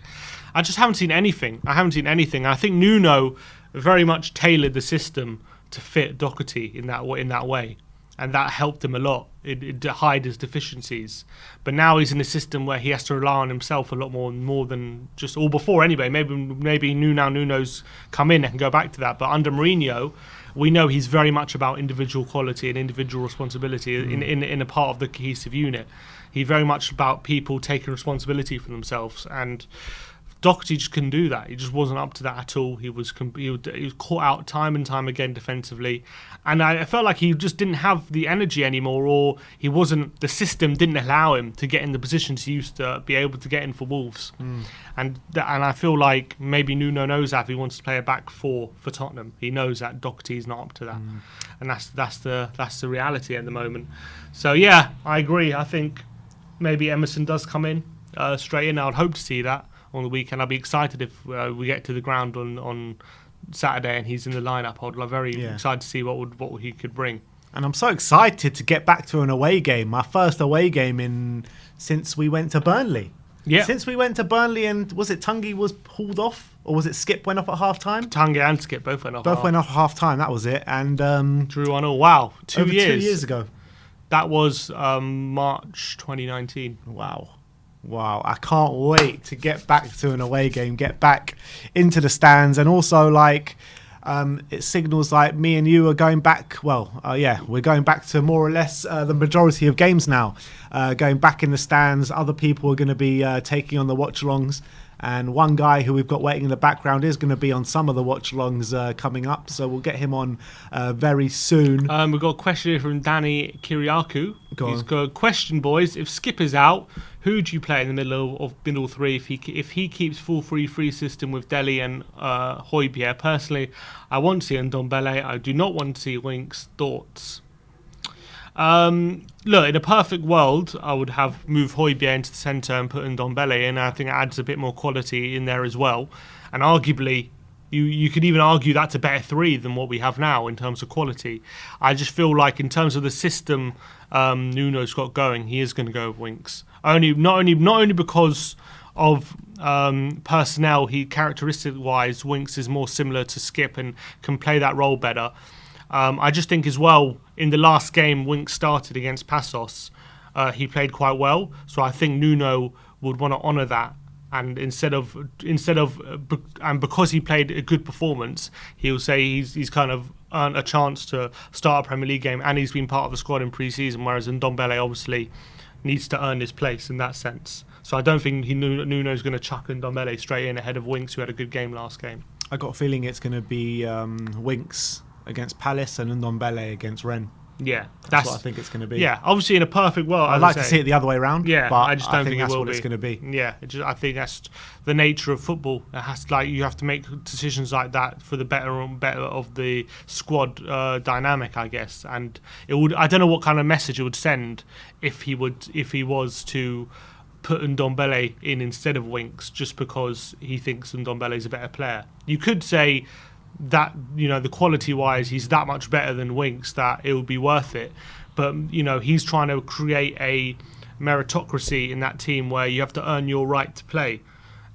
I just haven't seen anything. I think Nuno very much tailored the system to fit Doherty in that way. and that helped him a lot. It hide his deficiencies. But now he's in a system where he has to rely on himself a lot more than just all before anyway. Maybe Nuno's come in and can go back to that. But under Mourinho, we know he's very much about individual quality and individual responsibility in a part of the cohesive unit. He's very much about people taking responsibility for themselves, and Doherty just couldn't do that. He just wasn't up to that at all. He was caught out time and time again defensively, and I felt like he just didn't have the energy anymore, or the system didn't allow him to get in the positions he used to be able to get in for Wolves. And I feel like maybe Nuno knows that if he wants to play a back four for Tottenham, he knows that Doherty's not up to that, and that's the reality at the moment. So yeah, I agree. I think maybe Emerson does come in straight in. I would hope to see that on the weekend. I'd be excited if we get to the ground on Saturday and he's in the lineup. I'd be very excited to see what he could bring. And I'm so excited to get back to an away game. My first away game since we went to Burnley. Yeah. Since we went to Burnley, and was it Tungi was pulled off, or was it Skip went off at half time? Tungi and Skip both went off. Went off at half time. That was it. And drew 1-1. Wow, 2 years. 2 years ago. That was March 2019. Wow, I can't wait to get back to an away game, get back into the stands, and also it signals like me and you are going back. We're going back to more or less the majority of games now, going back in the stands. Other people are going to be taking on the watch-alongs, and one guy who we've got waiting in the background is going to be on some of the watch-alongs coming up, so we'll get him on very soon. We've got a question here from Danny Kiriakou. He's got a question, boys. If Skip is out, who do you play in the middle three if he keeps full 3-3 system with Dele and Højbjerg? Personally, I want to see Ndombele. I do not want to see Winks. Thoughts? Look, in a perfect world, I would have moved Højbjerg into the centre and put Ndombele in. I think it adds a bit more quality in there as well. And arguably, you could even argue that's a better three than what we have now in terms of quality. I just feel like in terms of the system Nuno's got going, he is going to go with Winks. Not only because of personnel, characteristic-wise, Winks is more similar to Skip and can play that role better. I just think as well, in the last game Winks started against Passos, he played quite well. So I think Nuno would want to honour that. And and because he played a good performance, he'll say he's kind of earned a chance to start a Premier League game, and he's been part of the squad in pre-season, whereas Ndombele obviously needs to earn his place in that sense. So I don't think Nuno's going to chuck Ndombele straight in ahead of Winks, who had a good game last game. I got a feeling it's going to be Winks against Palace and Ndombele against Rennes. Yeah, that's what I think it's going to be. Yeah, obviously in a perfect world, I'd like to see it the other way around. Yeah, but I just don't think that's it will what it's going to be. Yeah, I think that's the nature of football. It has to, you have to make decisions like that for the better of the squad dynamic, I guess. And it would. I don't know what kind of message it would send if he was to put Ndombele in instead of Winks, just because he thinks Ndombele is a better player. You could say that, the quality-wise, he's that much better than Winks that it would be worth it. But, he's trying to create a meritocracy in that team where you have to earn your right to play.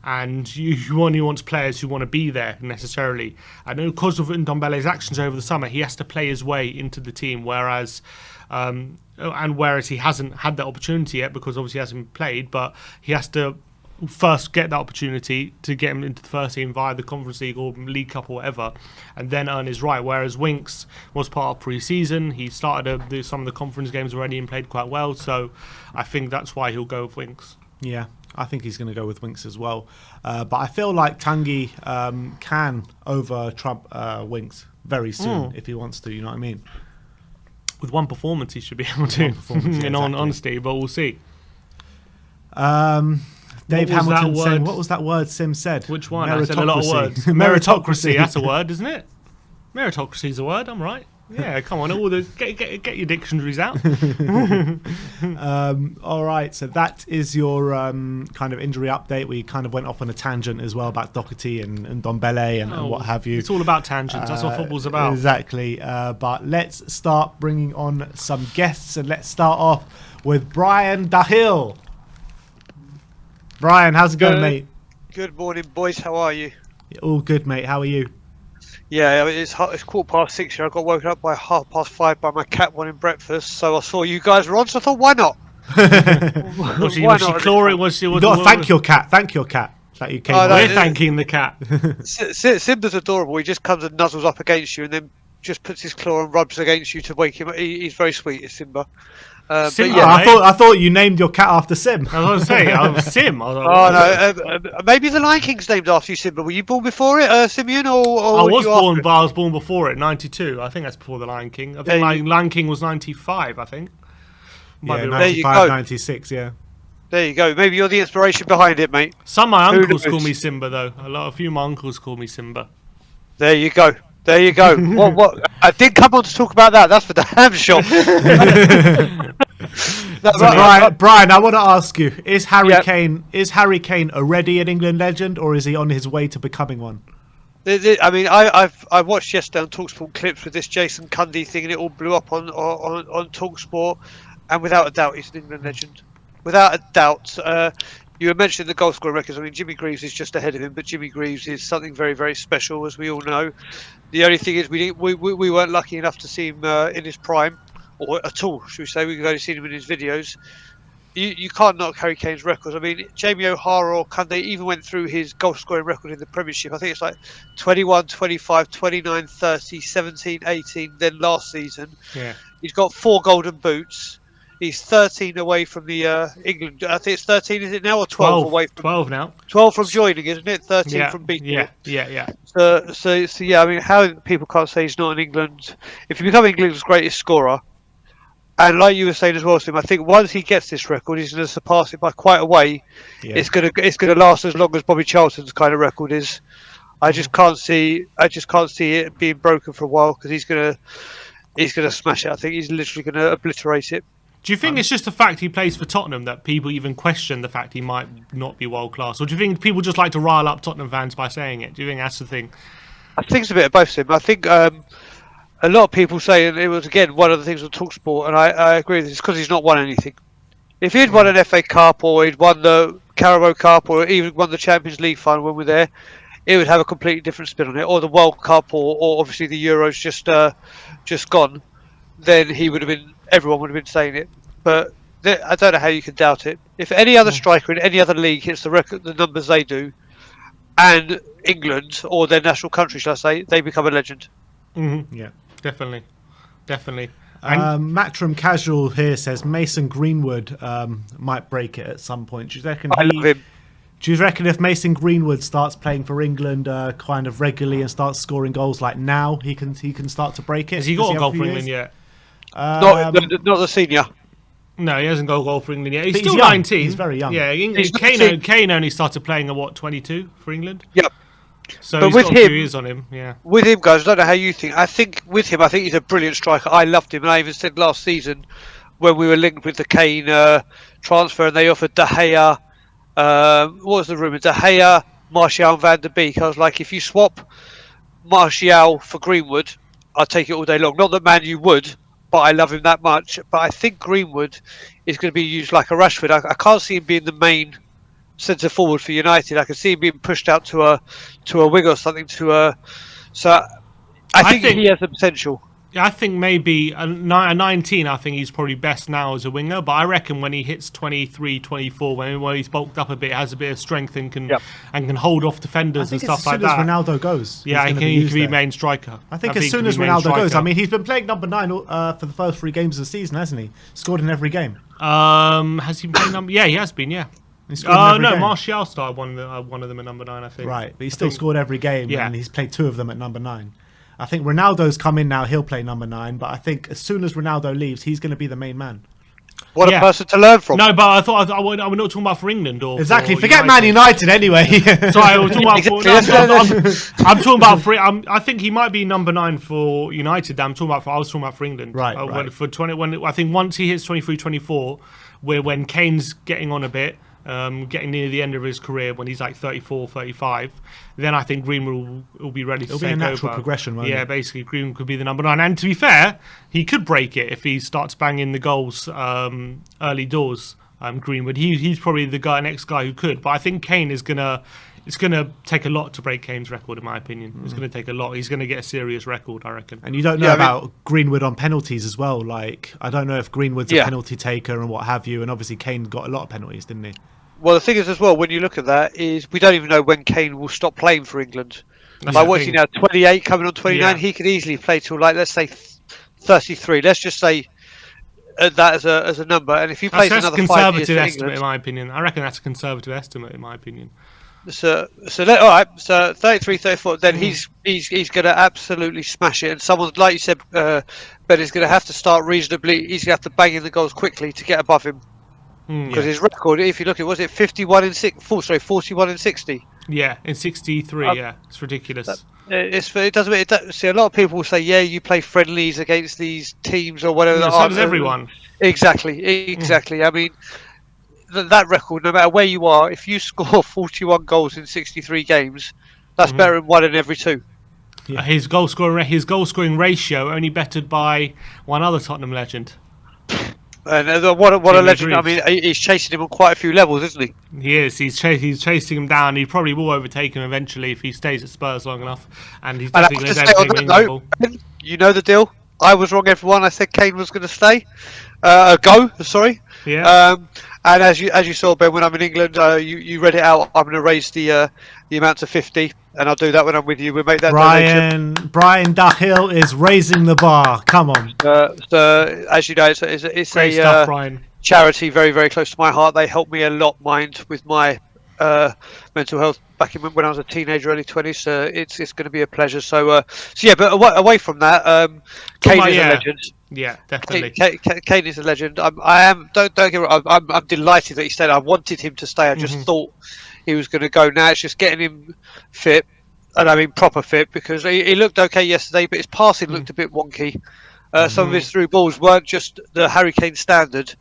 And you only want players who want to be there, necessarily. And because of Ndombele's actions over the summer, he has to play his way into the team, whereas he hasn't had that opportunity yet, because obviously he hasn't played, but he has to first get that opportunity to get him into the first team via the Conference League or League Cup or whatever, and then earn his right. Whereas Winks was part of pre-season, he started some of the conference games already and played quite well, so I think that's why he'll go with Winks. Yeah, I think he's going to go with Winks as well, but I feel like Tanguy can over-trump Winks very soon if he wants to, you know what I mean? With one performance he should be able to, in honesty, but we'll see. Dave Hamilton saying, what was that word Sim said? Which one? I said a lot of words. Meritocracy, that's a word, isn't it? Meritocracy is a word, I'm right. Yeah, come on, get your dictionaries out. All right, so that is your kind of injury update. We kind of went off on a tangent as well about Doherty and Ndombele and what have you. It's all about tangents, that's what football's about. Exactly, but let's start bringing on some guests, and let's start off with Brian Dahill. Brian, how's it going, mate? Good morning, boys. How are you? All good, mate. How are you? Yeah, I mean, it's 6:15 here. I got woken up by 5:30 by my cat wanting breakfast. So I saw you guys were on, so I thought, why not? Was she clawing? You got to thank your cat. Thank your cat that you came. We're thanking the cat. Simba's adorable. He just comes and nuzzles up against you and then just puts his claw and rubs against you to wake him up. He's very sweet, is Simba. Simba, yeah, I thought you named your cat after Sim. I was going to say, Sim. I was like, no, maybe the Lion King's named after you, Simba. Were you born before it, Simeon, or I was born, but I was born before it, 92. I think that's before the Lion King. I think Lion King was 95, I think. Yeah, 95, 96, yeah. There you go. Maybe you're the inspiration behind it, mate. Some of my uncles call me Simba, though. A few of my uncles call me Simba. There you go. There you go. What? I did come on to talk about that. That's for the ham shop. Brian, I want to ask you: Is Harry Kane already an England legend, or is he on his way to becoming one? I mean, I watched yesterday on TalkSport clips with this Jason Cundy thing, and it all blew up on TalkSport. And without a doubt, he's an England legend. Without a doubt. You were mentioning the goal scoring records. I mean, Jimmy Greaves is just ahead of him, but Jimmy Greaves is something very, very special, as we all know. The only thing is, we weren't lucky enough to see him in his prime, or at all, should we say. We've only seen him in his videos. You can't knock Harry Kane's records. I mean, Jamie O'Hara or Cundy even went through his goal scoring record in the Premiership. I think it's like 21, 25, 29, 30, 17, 18. Then last season, he's got 4 golden boots. He's 13 away from the England. I think it's 13, is it now, or 12 away from 12 now. 12 from joining, isn't it? 13 from beating it. Yeah. So yeah, I mean, how people can't say he's not in England. If you become England's greatest scorer, and like you were saying as well, Tim, I think once he gets this record, he's going to surpass it by quite a way. Yeah. It's going to last as long as Bobby Charlton's kind of record is. I just can't see it being broken for a while, because he's going to smash it. I think he's literally going to obliterate it. Do you think it's just the fact he plays for Tottenham that people even question the fact he might not be world class, or do you think people just like to rile up Tottenham fans by saying it? Do you think that's the thing? I think it's a bit of both, Tim. I think a lot of people say, and it was again one of the things on TalkSport, and I agree with this, because he's not won anything. If he'd won an FA Cup, or he'd won the Carabao Cup, or even won the Champions League final when we were there, it would have a completely different spin on it. Or the World Cup, or obviously the Euros just gone. Then everyone would have been saying it. But I don't know how you can doubt it. If any other striker in any other league hits the numbers they do, and England, or their national country, shall I say, they become a legend. Mm-hmm. Yeah, definitely. Matchroom Casual here says Mason Greenwood might break it at some point. Do you reckon I love him. Do you reckon if Mason Greenwood starts playing for England kind of regularly and starts scoring goals like now, he can start to break it? Has he got a goal for England yet? Not the senior. No, he hasn't got a goal for England yet. He's still 19. He's very young. Yeah, Kane only started playing at 22 for England. Yep. So he's got a few years on him. Yeah. With him, guys, I don't know how you think. I think he's a brilliant striker. I loved him, and I even said last season when we were linked with the Kane transfer, and they offered De Gea. What was the rumour? De Gea, Martial, and Van der Beek. I was like, if you swap Martial for Greenwood, I'll take it all day long. Not that Man U would, but I love him that much. But I think Greenwood is going to be used like a Rashford. I can't see him being the main centre forward for United. I can see him being pushed out to a wing or something. So I think he has the potential. I think maybe a 19, I think he's probably best now as a winger. But I reckon when he hits 23, 24, when he's bulked up a bit, has a bit of strength and can hold off defenders and stuff like that. As soon as Ronaldo goes, he can be main striker. I think as soon as Ronaldo goes, I mean, he's been playing number 9 for the first 3 games of the season, hasn't he? Scored in every game. Has he played number? Yeah, he has been. Yeah. No, Martial started one of them at number 9, I think. Right, but he still scored every game, and he's played 2 of them at number 9. I think Ronaldo's come in now, he'll play number 9, but I think as soon as Ronaldo leaves, he's going to be the main man. What a person to learn from. No, but I thought we're not talking about for England or exactly. For forget United. Man United anyway. Sorry, we're talking about. I'm talking about I think he might be number 9 for United. I was talking about for England. Right. For 20, when I think once he hits 23, 24, when Kane's getting on a bit. Getting near the end of his career when he's like 34, 35, then I think Greenwood will be ready to take over. It'll be a natural progression, won't it? Basically, Greenwood could be the number 9. And to be fair, he could break it if he starts banging the goals early doors. Greenwood, he's probably the next guy who could. But I think Kane is gonna. it's going to take a lot to break Kane's record, in my opinion. It's going to take a lot. He's going to get a serious record, I reckon. And you don't know about Greenwood on penalties as well. Like, I don't know if Greenwood's a penalty taker and what have you. And obviously Kane got a lot of penalties, didn't he? Well, the thing is as well, when you look at that, is we don't even know when Kane will stop playing for England. Like, what's he now, 28, coming on 29? Yeah. He could easily play till, like, let's say 33. Let's just say that as a number. And if he plays another 5 years for England... That's a conservative estimate, in my opinion. I reckon that's a conservative estimate, in my opinion. So all right. So 33, 34. Then he's going to absolutely smash it. And someone, like you said, Ben, is going to have to start reasonably. He's going to have to bang in the goals quickly to get above him. Because his record, if you look at, was it 41 and 41 and 60? Yeah, in 63. Yeah, it's ridiculous. It doesn't. See, a lot of people will say, "Yeah, you play friendlies against these teams or whatever." Yeah, so does everyone. Exactly. I mean, that record, no matter where you are, if you score 41 goals in 63 games, that's better than 1 in every 2. Yeah. His goal scoring ratio only bettered by one other Tottenham legend. And what a legend! I mean, he's chasing him on quite a few levels, isn't he? He is. He's chasing him down. He probably will overtake him eventually if he stays at Spurs long enough. And he's definitely going to overtake him. You know the deal. I was wrong, everyone. I said Kane was going to stay. Sorry. Yeah. And as you saw, Ben, when I'm in England, you read it out. I'm going to raise the amount to 50, and I'll do that when I'm with you. We'll make that donation. Brian Dahill is raising the bar. Come on. So as you know, it's great stuff, Brian. Charity very, very close to my heart. They helped me a lot, mind, with my mental health back when I was a teenager, early 20s. So it's going to be a pleasure. So yeah, but away from that, Kane is a legend. Yeah, definitely. Kane is a legend. I am. Don't get me wrong. I'm delighted that he stayed. I wanted him to stay. I just thought he was going to go. Now it's just getting him fit, and I mean proper fit, because he looked okay yesterday, but his passing looked a bit wonky. Some of his through balls weren't just the Harry Kane standard.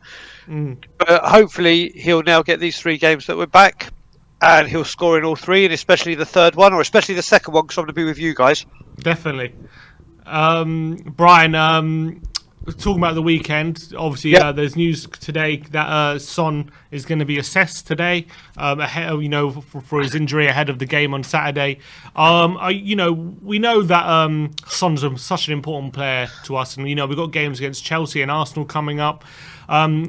But hopefully he'll now get these 3 games that we're back, and he'll score in all 3, and especially the third one, or especially the second one, because I'm going to be with you guys. Definitely. Brian, talking about the weekend, obviously there's news today that Son is going to be assessed today, ahead, for his injury ahead of the game on Saturday. We know that Son's such an important player to us, and we've got games against Chelsea and Arsenal coming up.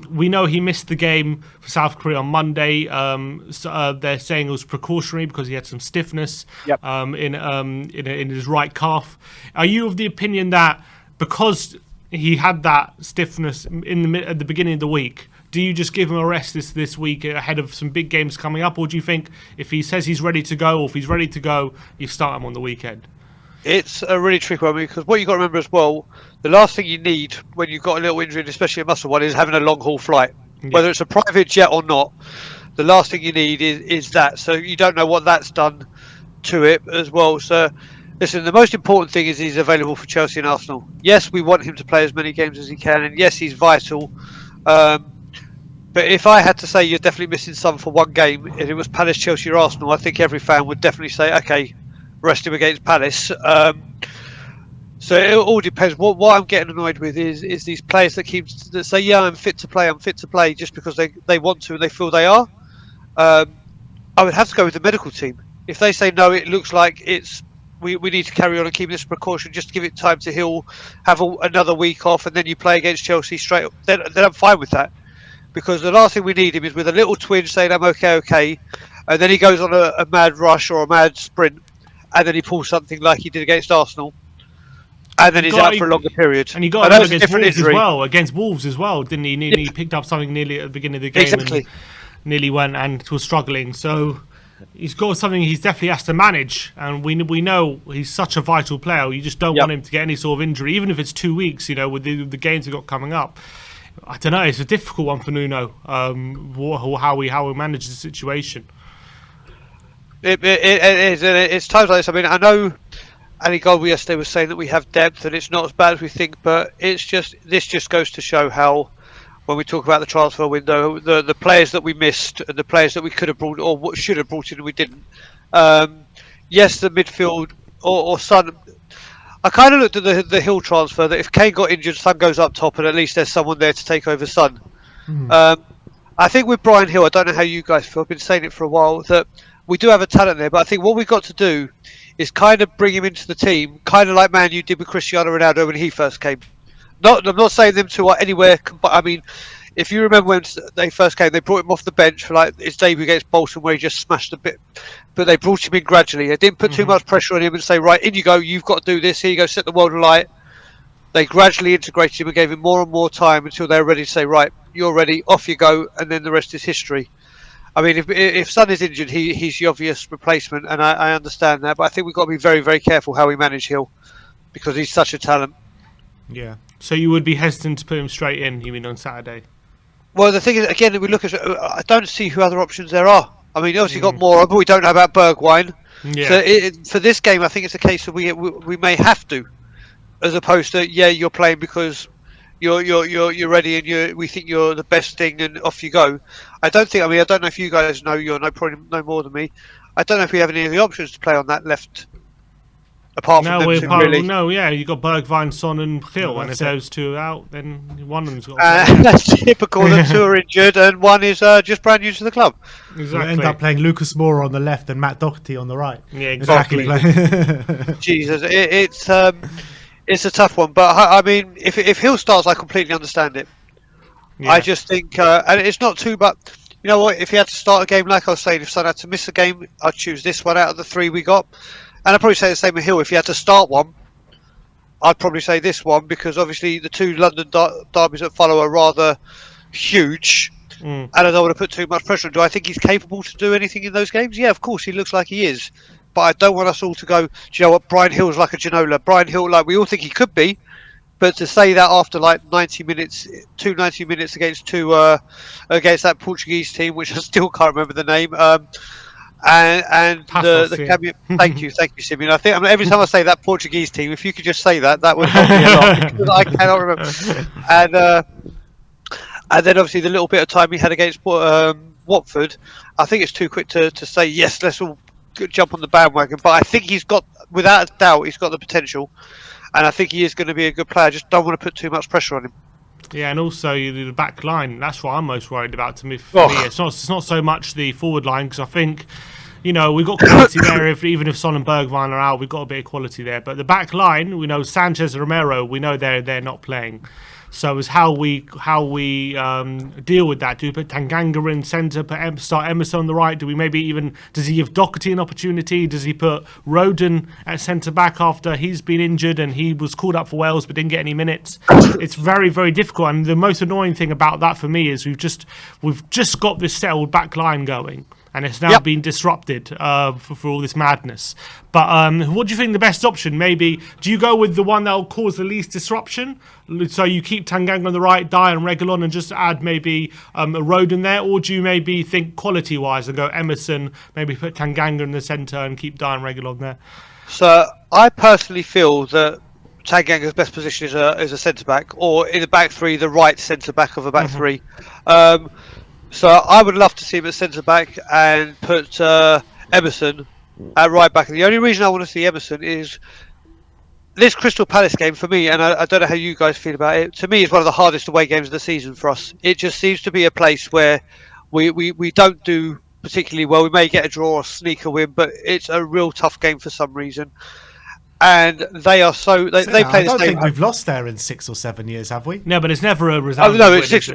We know he missed the game for South Korea on Monday. They're saying it was precautionary because he had some stiffness in his right calf. Are you of the opinion that because he had that stiffness at the beginning of the week, do you just give him a rest this week ahead of some big games coming up, or do you think if he says he's ready to go, or if he's ready to go, you start him on the weekend? It's a really tricky one, because what you've got to remember as well, the last thing you need when you've got a little injury, especially a muscle one, is having a long haul flight. Yeah. Whether it's a private jet or not, the last thing you need is that. So you don't know what that's done to it as well. So listen, the most important thing is he's available for Chelsea and Arsenal. Yes, we want him to play as many games as he can, and yes, he's vital. But if I had to say you're definitely missing some for one game, if it was Palace, Chelsea or Arsenal, I think every fan would definitely say, okay, rest him against Palace. So it all depends. What I'm getting annoyed with is these players that say, yeah, I'm fit to play, just because they want to and they feel they are. I would have to go with the medical team. If they say, no, it looks like we need to carry on and keep this precaution, just to give it time to heal, have another week off, and then you play against Chelsea straight, then I'm fine with that. Because the last thing we need him is with a little twinge saying, I'm okay, and then he goes on a mad rush or a mad sprint, and then he pulls something like he did against Arsenal, and then he's out for a longer period. And he got it against Wolves as well. Against Wolves as well, didn't he? He picked up something nearly at the beginning of the game and nearly went and was struggling. So he's got something he definitely has to manage, and we know he's such a vital player. You just don't want him to get any sort of injury, even if it's 2 weeks. With the games we've got coming up. I don't know. It's a difficult one for Nuno. How we manage the situation. It is. It's times like this. I mean, I know Ali Goldwell yesterday was saying that we have depth and it's not as bad as we think, but this just goes to show how, when we talk about the transfer window, the players that we missed and the players that we could have brought or should have brought in and we didn't. Yes, the midfield or Son. I kind of looked at the Hill transfer, that if Kane got injured, Son goes up top, and at least there's someone there to take over Son. I think with Brian Hill, I don't know how you guys feel, I've been saying it for a while, that we do have a talent there, but I think what we've got to do is kind of bring him into the team, kind of like Man U did with Cristiano Ronaldo when he first came. I'm not saying them two are anywhere, but I mean, if you remember when they first came, they brought him off the bench for like his debut against Bolton, where he just smashed a bit. But they brought him in gradually. They didn't put too much pressure on him and say, right, in you go, you've got to do this. Here you go, set the world alight. They gradually integrated him and gave him more and more time until they were ready to say, right, you're ready, off you go, and then the rest is history. I mean, if Son is injured, he's the obvious replacement, and I understand that. But I think we've got to be very, very careful how we manage Hill, because he's such a talent. Yeah. So you would be hesitant to put him straight in, you mean, on Saturday? Well, the thing is, again, we look at. I don't see who other options there are. I mean, obviously got more, but we don't know about Bergwijn. Yeah. So for this game, I think it's a case of we may have to, as opposed to you're playing because you're ready and we think you're the best thing and off you go. I don't know if you guys know. Probably know more than me. I don't know if we have any of the options to play on that left. Apart from them two, really. No, yeah, you got Bergwijn, Son, and Hill, and if those two are out, then one of them's got. That's typical. That two are injured, and one is just brand new to the club. Exactly. We'll end up playing Lucas Moura on the left and Matt Doherty on the right. Yeah, exactly. Jesus, it's a tough one, but I mean, if Hill starts, I completely understand it. Yeah. I just think, and it's not too, but you know what? If he had to start a game, like I was saying, if Son had to miss a game, I'd choose this one out of the three we got. And I'd probably say the same with Hill. If you had to start one, I'd probably say this one, because obviously the two London derbies that follow are rather huge. And I don't want to put too much pressure on. Do I think he's capable to do anything in those games? Yeah, of course, he looks like he is. But I don't want us all to go, do you know what, Brian Hill's like a Ginola. Brian Hill, like we all think he could be. But to say that after like 90 minutes against that Portuguese team, which I still can't remember the name, the caveat. Thank you, Simeon. I think every time I say that Portuguese team, if you could just say that would help me a lot, because I cannot remember. And then obviously the little bit of time he had against Watford, I think it's too quick to say yes, let's all jump on the bandwagon. But I think without a doubt, he's got the potential, and I think he is going to be a good player. I just don't want to put too much pressure on him. Yeah, and also the back line, that's what I'm most worried about. To me, it's not so much the forward line, because I think, we've got quality there. Even if Son and Bergwijn are out, we've got a bit of quality there. But the back line, we know Sanchez and Romero, we know they're not playing. So it's how we deal with that. Do we put Tanganga in centre, start Emerson on the right? Do we does he give Doherty an opportunity? Does he put Rodon at centre back after he's been injured and he was called up for Wales but didn't get any minutes? It's very, very difficult. And the most annoying thing about that for me is we've just got this settled back line going, and it's now been disrupted for all this madness. But what do you think the best option? Maybe do you go with the one that will cause the least disruption? So you keep Tanganga on the right, Dyer and Reguilon, and just add maybe a Rodon there? Or do you maybe think quality-wise and go Emerson, maybe put Tanganga in the centre and keep Dyer and Reguilon there? So I personally feel that Tanganga's best position is a centre-back, or in the back three, the right centre-back of a back three. So I would love to see him at centre-back and put Emerson at right-back. And the only reason I want to see Emerson is this Crystal Palace game for me, and I don't know how you guys feel about it, to me it's one of the hardest away games of the season for us. It just seems to be a place where we don't do particularly well. We may get a draw or sneak a win, but it's a real tough game for some reason. And they are they play the same. I don't think we've lost there in 6 or 7 years, have we? No, but it's never a result. Oh, no, it's 6.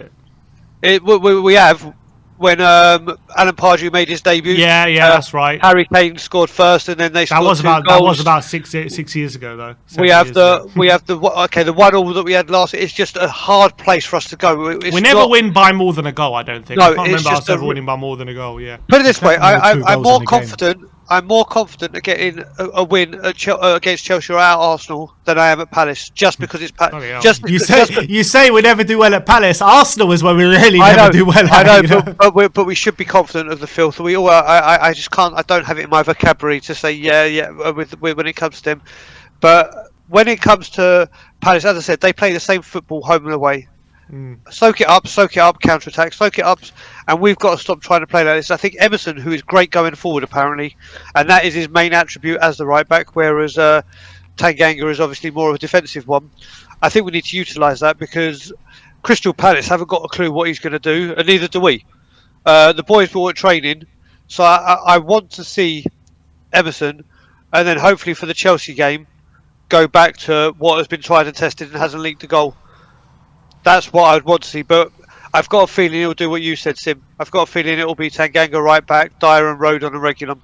We have, when Alan Pardew made his debut. Yeah, that's right. Harry Kane scored first, and then they scored goals. That was about six years ago, though. We have the 1-1 that we had last. It's just a hard place for us to go. We never win by more than a goal, I don't think. No, I can't remember us ever winning by more than a goal. Yeah. Put it this way, I'm more confident. I'm more confident at getting a win against Chelsea or at Arsenal than I am at Palace, just because it's Palace. You say we never do well at Palace. Arsenal is where we really never do well. But we should be confident of the filth. I just can't. I don't have it in my vocabulary to say when it comes to them. But when it comes to Palace, as I said, they play the same football home and away. Soak it up, counter-attack, soak it up, and we've got to stop trying to play like this. I think Emerson, who is great going forward apparently, and that is his main attribute as the right back, whereas Tanganga is obviously more of a defensive one. I think we need to utilise that, because Crystal Palace haven't got a clue what he's going to do, and neither do we. The boys were at training So I want to see Emerson, and then hopefully for the Chelsea game, go back to what has been tried and tested and hasn't leaked a goal. That's what I'd want to see. But I've got a feeling he'll do what you said, Sim. I've got a feeling it'll be Tanganga right back, Dyer and Road on a regular.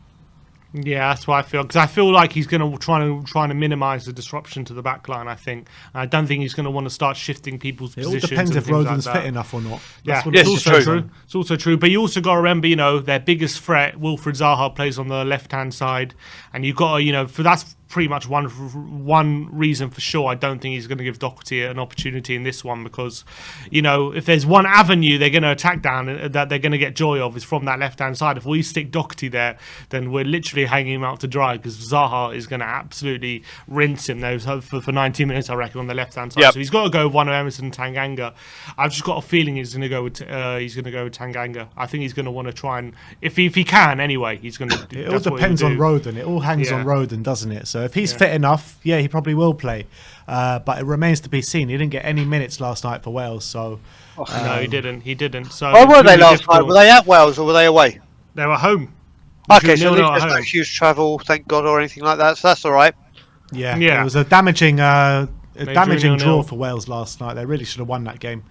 Yeah, that's what I feel, because I feel like he's going to try to minimise the disruption to the back line. I think I don't think he's going to want to start shifting people's positions. It all depends if Rodon's like fit enough or not. Yeah, That's it's also true. It's also true, but you also got to remember, their biggest threat, Wilfried Zaha, plays on the left-hand side, and you got to, for that's pretty much one reason for sure. I don't think he's going to give Doherty an opportunity in this one, because, if there's one avenue they're going to attack down that they're going to get joy of is from that left-hand side. If we stick Doherty there, then we're literally hanging him out to dry, because Zaha is going to absolutely rinse him for 90 minutes, I reckon, on the left-hand side. Yep. So he's got to go with one of Emerson and Tanganga. I've just got a feeling he's going to go with Tanganga. I think he's going to want to try and, if he can anyway, he's going to. It all depends on Rodon. It all hangs on Rodon, doesn't it? So if he's fit enough, he probably will play. But it remains to be seen. He didn't get any minutes last night for Wales, so. No, he didn't. So where were they last night? Were they at Wales or were they away? They were home. Okay, so there's no huge travel, thank God, or anything like that. So that's all right. Yeah. It was a damaging draw for Wales last night. They really should have won that game.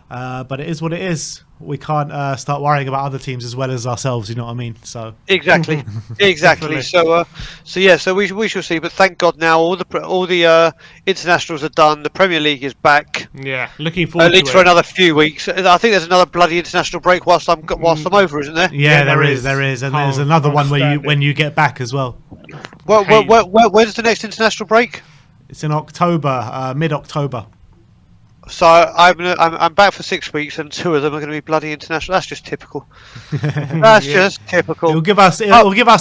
But it is what it is. We can't start worrying about other teams as well as ourselves. You know what I mean? So exactly. So we shall see. But thank God now all the internationals are done. The Premier League is back. Yeah, looking forward at least for another few weeks. I think there's another bloody international break whilst I'm over, isn't there? Yeah, there is, and there's another one when you get back as well. Well, when's the next international break? It's in October, mid-October. So I'm back for 6 weeks, and 2 of them are going to be bloody international. That's just typical. That's just typical. It'll give us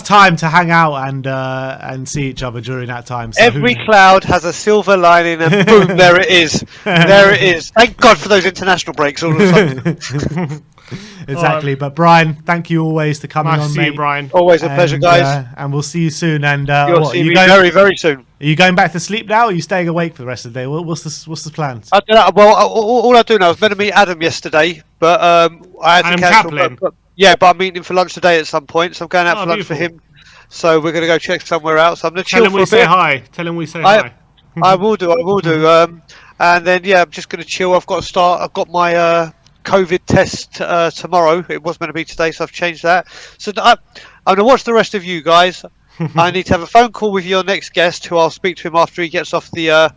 time to hang out and see each other during that time. So every cloud has a silver lining, and boom, there it is. There it is. Thank God for those international breaks all of a sudden. Exactly. But Brian, thank you always for coming on, mate. See you, Brian. Always a pleasure, guys. And we'll see you soon. And you'll see me very, very soon. Are you going back to sleep now, or are you staying awake for the rest of the day? What's the plans? I don't know. Well, all I do know, I was meant to meet Adam yesterday, but I had to cancel. But I'm meeting him for lunch today at some point, so I'm going out for lunch for him. So we're going to go check somewhere else. I'm going to chill for a bit. Tell him we say hi. I will do. And then I'm just going to chill. I've got my COVID test tomorrow. It was meant to be today, so I've changed that. So I'm going to watch the rest of you guys. I need to have a phone call with your next guest, who I'll speak to him after he gets off the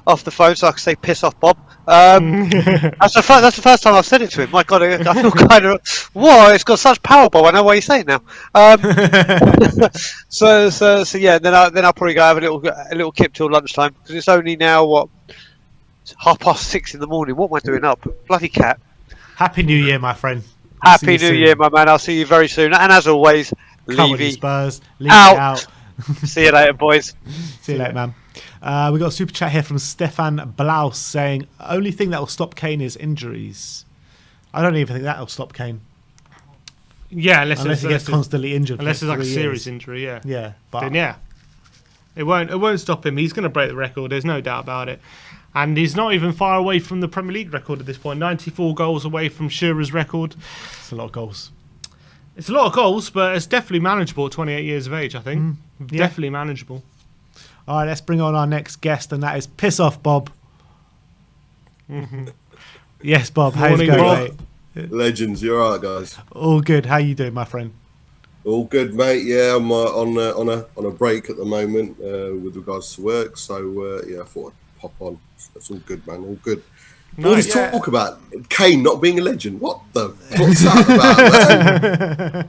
phone, so I can say piss off, Bob. That's the first time I've said it to him. My God, I feel kind of whoa! It's got such power, Bob. I know what you're saying now. So yeah. Then I'll probably go have a little kip till lunchtime, because it's only now it's 6:30 in the morning. What am I doing up? Bloody cat. Happy New Year, my friend. Happy New Year, my man. I'll see you very soon. And as always, Levy Spurs. out. See you later, boys. See you later, man. We got a super chat here from Stefan Blaus saying, only thing that will stop Kane is injuries. I don't even think that will stop Kane. Yeah, unless he gets constantly injured. Unless it's like a serious injury, yeah. Yeah. But then, yeah. It won't stop him. He's going to break the record. There's no doubt about it. And he's not even far away from the Premier League record at this point. 94 goals away from Shearer's record. It's a lot of goals. It's a lot of goals, but it's definitely manageable at 28 years of age, I think. Definitely manageable. All right, let's bring on our next guest, and that is Piss Off Bob. Yes, Bob. How's it going, mate? Legends, you all right, guys? All good. How you doing, my friend? All good, mate. Yeah, I'm on a break at the moment with regards to work, so I thought I'd pop on. That's all good, man. All good. All this talk about Kane not being a legend. What's that about,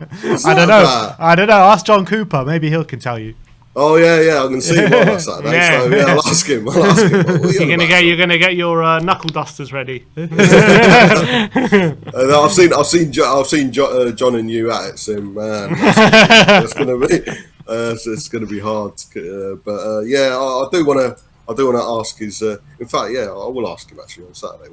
man? I don't know. Ask John Cooper. Maybe he can tell you. Oh yeah. I'm going to see him on Saturday. Yeah. So yeah, I'll ask him. You're gonna get your knuckle dusters ready. I've seen John and you at it, Sim. Man, that's going to be it's going to be hard. I do want to ask his. In fact, I will ask him actually on Saturday.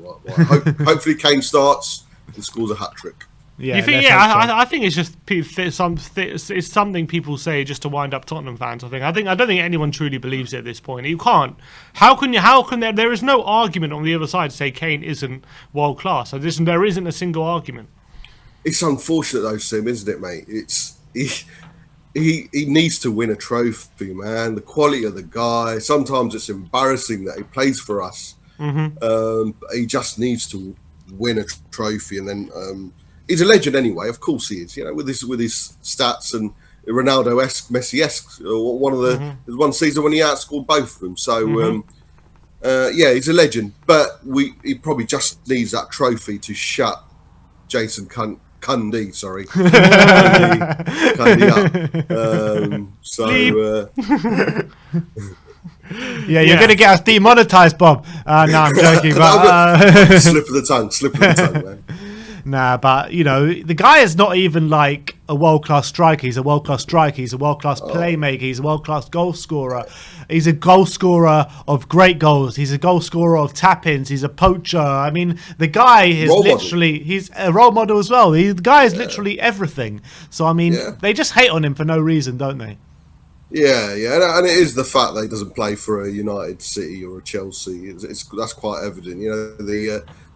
Hopefully, Kane starts and scores a hat trick. Yeah, you think? I think it's just it's something people say just to wind up Tottenham fans. I don't think anyone truly believes it at this point. You can't. How can there is no argument on the other side to say Kane isn't world class. There isn't a single argument. It's unfortunate though, Sim, isn't it, mate? he he needs to win a trophy, man. The quality of the guy. Sometimes it's embarrassing that he plays for us. He just needs to win a trophy, and then he's a legend anyway. Of course he is. You know, with his stats and Ronaldo-esque, Messi-esque. One of there's one season when he outscored both of them. So yeah, he's a legend. But he probably just needs that trophy to shut Jason Cundy, sorry. Cundy up. Yeah, you're going to get us demonetized, Bob. No, I'm joking. But, slip of the tongue, man. Nah, but, you know, the guy is not even like a world-class striker. He's a world-class striker. He's a world-class playmaker. He's a world-class goal scorer. He's a goal scorer of great goals. He's a goal scorer of tap-ins. He's a poacher. I mean, the guy is he's a role model as well. The guy is literally everything. So, I mean, they just hate on him for no reason, don't they? Yeah, and it is the fact that he doesn't play for a United City or a Chelsea. That's quite evident. You know,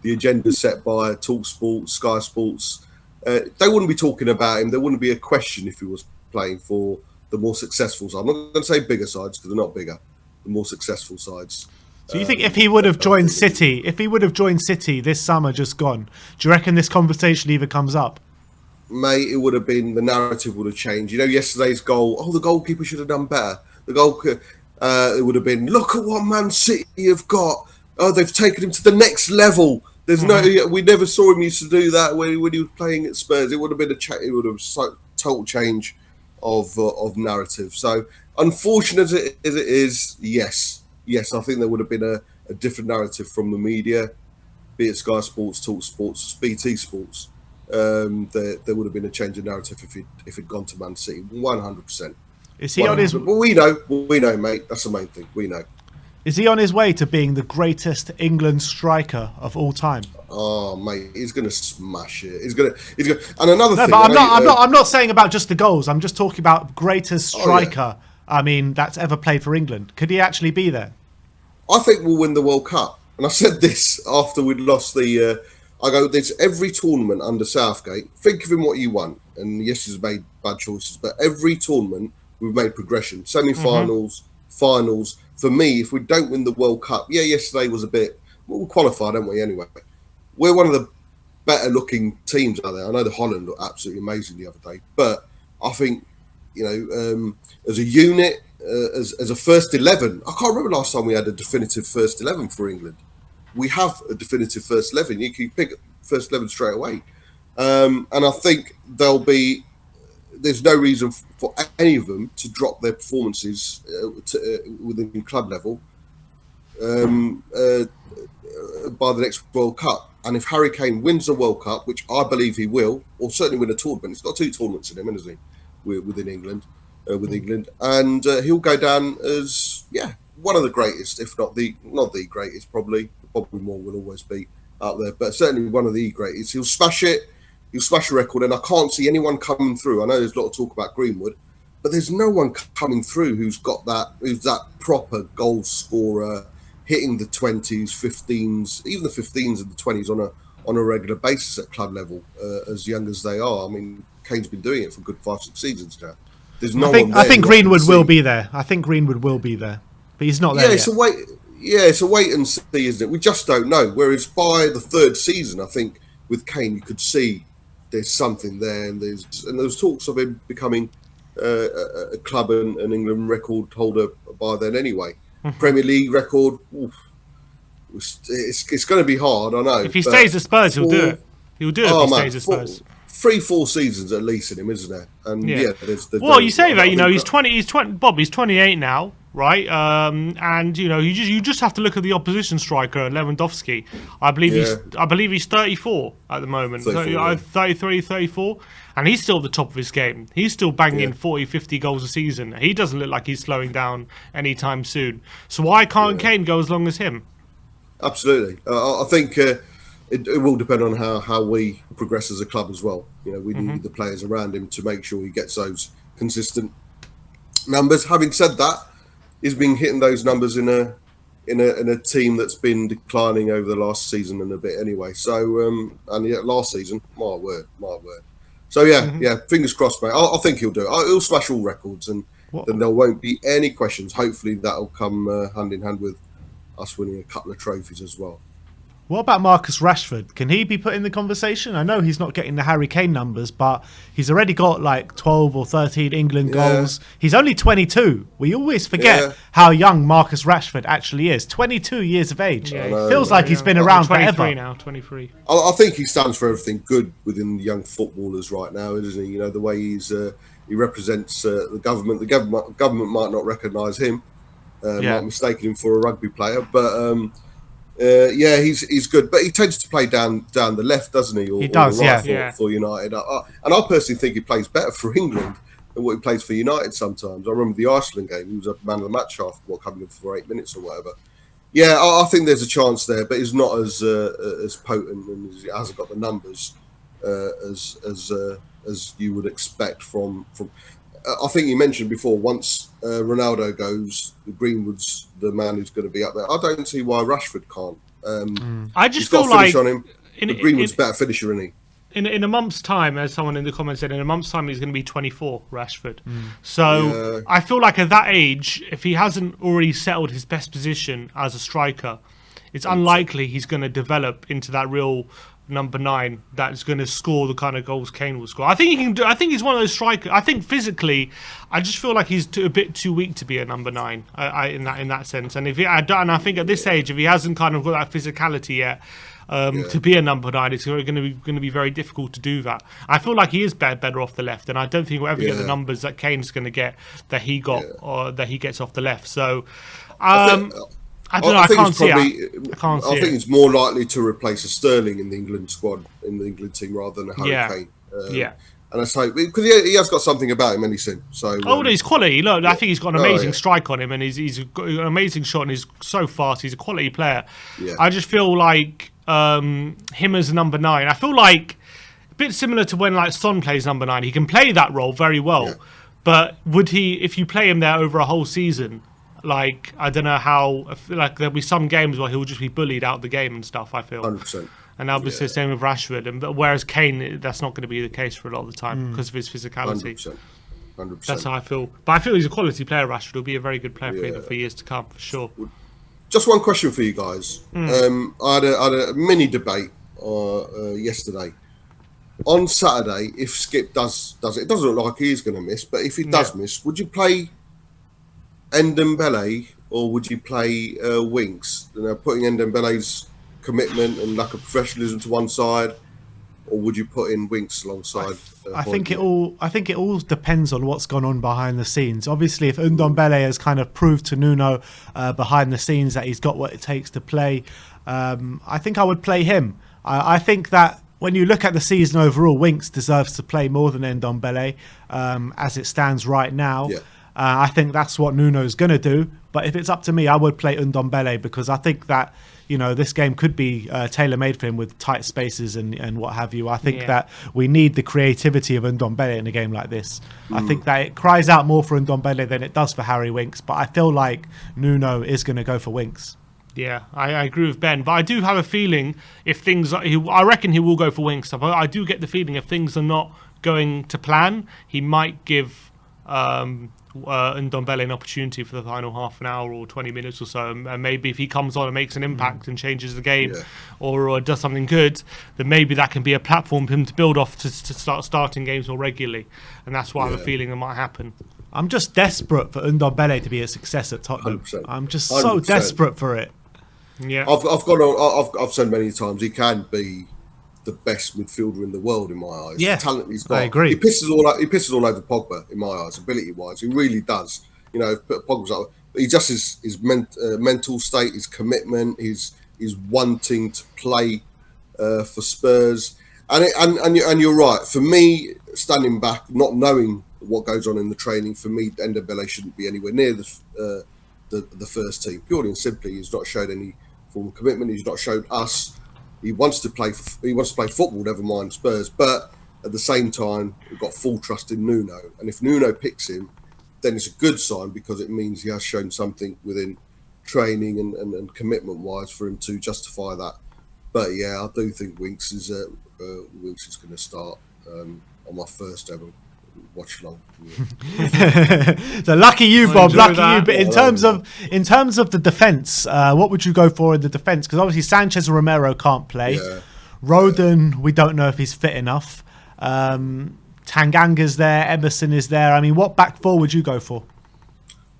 the agenda set by TalkSport, Sky Sports. They wouldn't be talking about him. There wouldn't be a question if he was playing for the more successful side. I'm not going to say bigger sides because they're not bigger. The more successful sides. So you think if he would have joined City, this summer just gone, do you reckon this conversation even comes up? Mate, it would have been, the narrative would have changed. You know, yesterday's goal, the goalkeeper should have done better. It would have been, look at what Man City have got. Oh, they've taken him to the next level. There's we never saw him used to do that when he was playing at Spurs. It would have been it would have total change of narrative. So, unfortunate as it is, yes, I think there would have been a different narrative from the media, be it Sky Sports, Talk Sports, BT Sports. There would have been a change of narrative if he'd gone to Man City, 100%. Is he on his? Well, we know, mate. That's the main thing. We know. Is he on his way to being the greatest England striker of all time? Oh, mate, he's gonna smash it. He's gonna. And another thing. But I'm not saying about just the goals. I'm just talking about greatest striker. I mean, that's ever played for England. Could he actually be there? I think we'll win the World Cup. And I said this after we'd lost the. I go, there's every tournament under Southgate. Think of him what you want. And yes, he's made bad choices, but every tournament we've made progression. Semi-finals, finals. For me, if we don't win the World Cup, yesterday was a bit. Well, we qualified, don't we? Anyway, we're one of the better-looking teams out there. I know the Holland looked absolutely amazing the other day, but I think as a unit, as a first 11, I can't remember last time we had a definitive first 11 for England. We have a definitive first 11. You can pick first 11 straight away. And I think there's no reason for any of them to drop their performances within club level by the next World Cup. And if Harry Kane wins the World Cup, which I believe he will, or certainly win a tournament, he's got 2 tournaments in him, hasn't he? Within England, and he'll go down as one of the greatest, if not the greatest, probably. Bobby Moore will always be out there, but certainly one of the greatest. He'll smash it. He'll smash a record, and I can't see anyone coming through. I know there's a lot of talk about Greenwood, but there's no one coming through who's that proper goal scorer, hitting the 20s, 15s, even the 15s and the 20s on a regular basis at club level, as young as they are. I mean, Kane's been doing it for a good 5-6 seasons now. There's no one there. I think Greenwood will be there. I think Greenwood will be there, but he's not there yet. It's a wait and see, isn't it? We just don't know. Whereas by the 3rd season, I think with Kane, you could see there's something there, and there's talks of him becoming a club and England record holder by then anyway. Premier League record. It's going to be hard, I know. If he stays at Spurs, he'll do it. He'll do it if he stays at Spurs. 3-4 seasons at least in him, isn't there? And you say that, he's 20. Bob, he's 28 now, right? And you just have to look at the opposition striker, Lewandowski. I believe he's 34 at the moment. 33, 34, and he's still at the top of his game. He's still banging 40, 50 goals a season. He doesn't look like he's slowing down anytime soon. So why can't Kane go as long as him? Absolutely. I think it will depend on how we progress as a club as well. We need the players around him to make sure he gets those consistent numbers. Having said that, he's been hitting those numbers in a team that's been declining over the last season and a bit anyway. So last season, my word. So yeah, fingers crossed, mate. I think he'll do it. He'll smash all records, and then there won't be any questions. Hopefully that'll come hand in hand with us winning a couple of trophies as well. What about Marcus Rashford? Can he be put in the conversation? I know he's not getting the Harry Kane numbers, but he's already got like 12 or 13 England goals. He's only 22. We always forget how young Marcus Rashford actually is. 22 years of age. Yeah, feels like he's been around 23 forever. now, 23. I think he stands for everything good within young footballers right now, isn't he? You know, the way he represents the government. The government might not recognise him, might mistake him for a rugby player, but he's good. But he tends to play down the left, doesn't he? Or, he does, or the right for United. And I personally think he plays better for England than what he plays for United sometimes. I remember the Iceland game, he was a man of the match after coming in for 8 minutes or whatever. Yeah, I think there's a chance there, but he's not as potent, and he hasn't got the numbers as you would expect from. I think you mentioned before, once Ronaldo goes, Greenwood's the man who's going to be up there. I don't see why Rashford can't. I just feel like on him. Greenwood's better finisher, isn't he? In a month's time, as someone in the comments said, in a month's time he's going to be 24, Rashford. So I feel like at that age, if he hasn't already settled his best position as a striker, it's unlikely he's going to develop into that real number 9 that's going to score the kind of goals Kane will score. I think he can do. I think he's one of those strikers. I think physically, I just feel like he's a bit too weak to be a number 9. In that sense, and I think at this age, if he hasn't kind of got that physicality yet. To be a number 9, it's going to be very difficult to do that. I feel like he is better off the left, and I don't think we'll ever get the numbers that Kane's going to get that he got or that he gets off the left. So I don't know. I can't see it. I think it's more likely to replace a Sterling in the England squad, in the England team, rather than a Harry Kane. And I say because he has got something about him, and he's in. So his quality. Look, I think he's got an amazing strike on him, and he's got an amazing shot, and he's so fast. He's a quality player. I just feel like him as a number 9. I feel like a bit similar to when like Son plays number 9. He can play that role very well, but would he? If you play him there over a whole season, like I don't know how. I feel like there'll be some games where he'll just be bullied out the game and stuff. I feel 100%. And that'll be the same with Rashford. And whereas Kane, that's not going to be the case for a lot of the time because of his physicality. 100%. That's how I feel. But I feel he's a quality player, Rashford. He'll be a very good player for years to come, for sure. Just one question for you guys. I had a mini debate yesterday. On Saturday, if Skip does it doesn't look like he's going to miss, but if he does miss, would you play Ndombele or would you play Winks? You know, putting Ndombele's commitment and lack of professionalism to one side, or would you put in Winks alongside? I think it all depends on what's gone on behind the scenes. Obviously, if Ndombele has kind of proved to Nuno behind the scenes that he's got what it takes to play, I think I would play him. I think that when you look at the season overall, Winks deserves to play more than Ndombele as it stands right now. I think that's what Nuno's going to do. But if it's up to me, I would play Ndombele because I think that this game could be tailor-made for him with tight spaces and what have you. I think that we need the creativity of Ndombele in a game like this. I think that it cries out more for Ndombele than it does for Harry Winks, but I feel like Nuno is going to go for Winks. Yeah, I agree with Ben, but I do have a feeling I reckon he will go for Winks. I do get the feeling if things are not going to plan, he might give Ndombele an opportunity for the final half an hour or 20 minutes or so, and maybe if he comes on and makes an impact and changes the game or does something good, then maybe that can be a platform for him to build off to start starting games more regularly, and that's why I have a feeling it might happen. I'm just desperate for Ndombele to be a success at Tottenham. 100%. I'm just so desperate for it. Yeah, I've said many times he can be the best midfielder in the world in my eyes. Yeah, the talent he's got. I agree. He pisses all over Pogba in my eyes, ability-wise. He really does. Pogba's like, he just his mental state, his commitment, his wanting to play for Spurs, and you're right. For me, standing back, not knowing what goes on in the training, for me, Ndombele shouldn't be anywhere near the first team. Purely and simply, he's not showed any form of commitment. He's not showed us. He wants to play football, never mind Spurs. But at the same time, we've got full trust in Nuno. And if Nuno picks him, then it's a good sign because it means he has shown something within training and commitment-wise for him to justify that. But yeah, I do think Winks is going to start. on my first ever watch along. So lucky you, Bob. enjoy Lucky that. you. But in terms of the defence, what would you go for in the defence? Because obviously Sanchez and Romero can't play. Yeah. Roden, we don't know if he's fit enough. Tanganga's there. Emerson is there. I mean, what back four would you go for?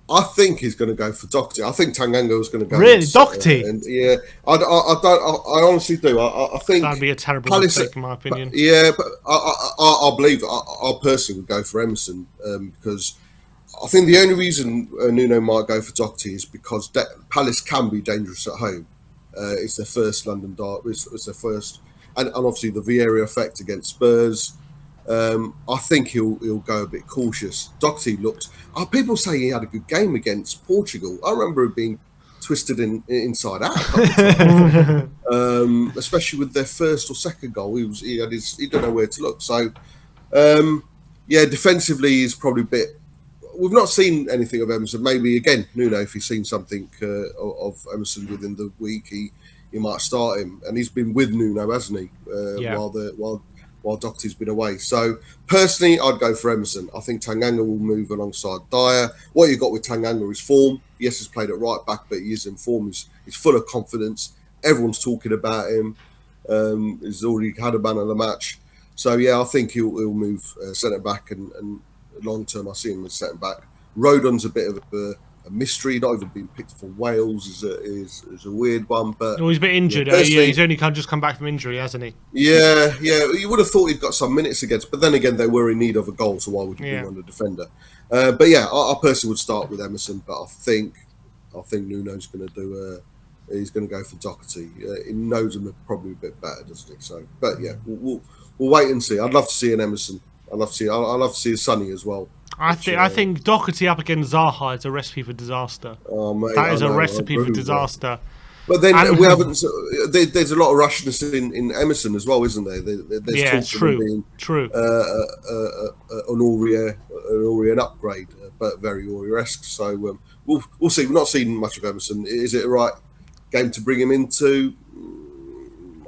I think he's going to go for Doherty. I think Tanganga was going to go. Really, Doherty? Yeah, I honestly do. I think That'd be a terrible Palace, mistake, in my opinion. But I believe I personally would go for Emerson because I think the only reason Nuno might go for Doherty is because Palace can be dangerous at home. It's their first London derby. It's their first, and obviously the Vieira effect against Spurs. I think he'll go a bit cautious. Doherty looked. People say he had a good game against Portugal. I remember him being twisted inside out, a couple of times. Especially with their first or second goal. He didn't know where to look. So, defensively he's probably a bit. We've not seen anything of Emerson. Maybe again, Nuno, if he's seen something of Emerson within the week, he might start him. And he's been with Nuno, hasn't he? While Doherty's been away. So personally, I'd go for Emerson. I think Tanganga will move alongside Dyer. What you've got with Tanganga is form. Yes, he's played at right back, but he is in form. He's full of confidence. Everyone's talking about him. He's already had a man of the match. So yeah, I think he'll move centre back and long term I see him as centre back. Rodon's a bit of a mystery, not even being picked for Wales is a weird one, but He's a bit injured. He's only just come back from injury, hasn't he? Yeah. You would have thought he'd got some minutes against, but then again, they were in need of a goal, so why would you bring on a defender? But yeah, I personally would start with Emerson, but I think Nuno's going to do. He's going to go for Doherty. He knows him probably a bit better, doesn't he? So, but yeah, we'll wait and see. I'd love to see an Emerson. I'd love to see a Sonny as well. I think Doherty up against Zaha is a recipe for disaster. Oh, mate, that is a recipe for disaster. But then we haven't. There's a lot of rushness in Emerson as well, isn't there? There's true. An Aurier upgrade, but very Aurier-esque. So we'll see. We've not seen much of Emerson. Is it a right game to bring him into?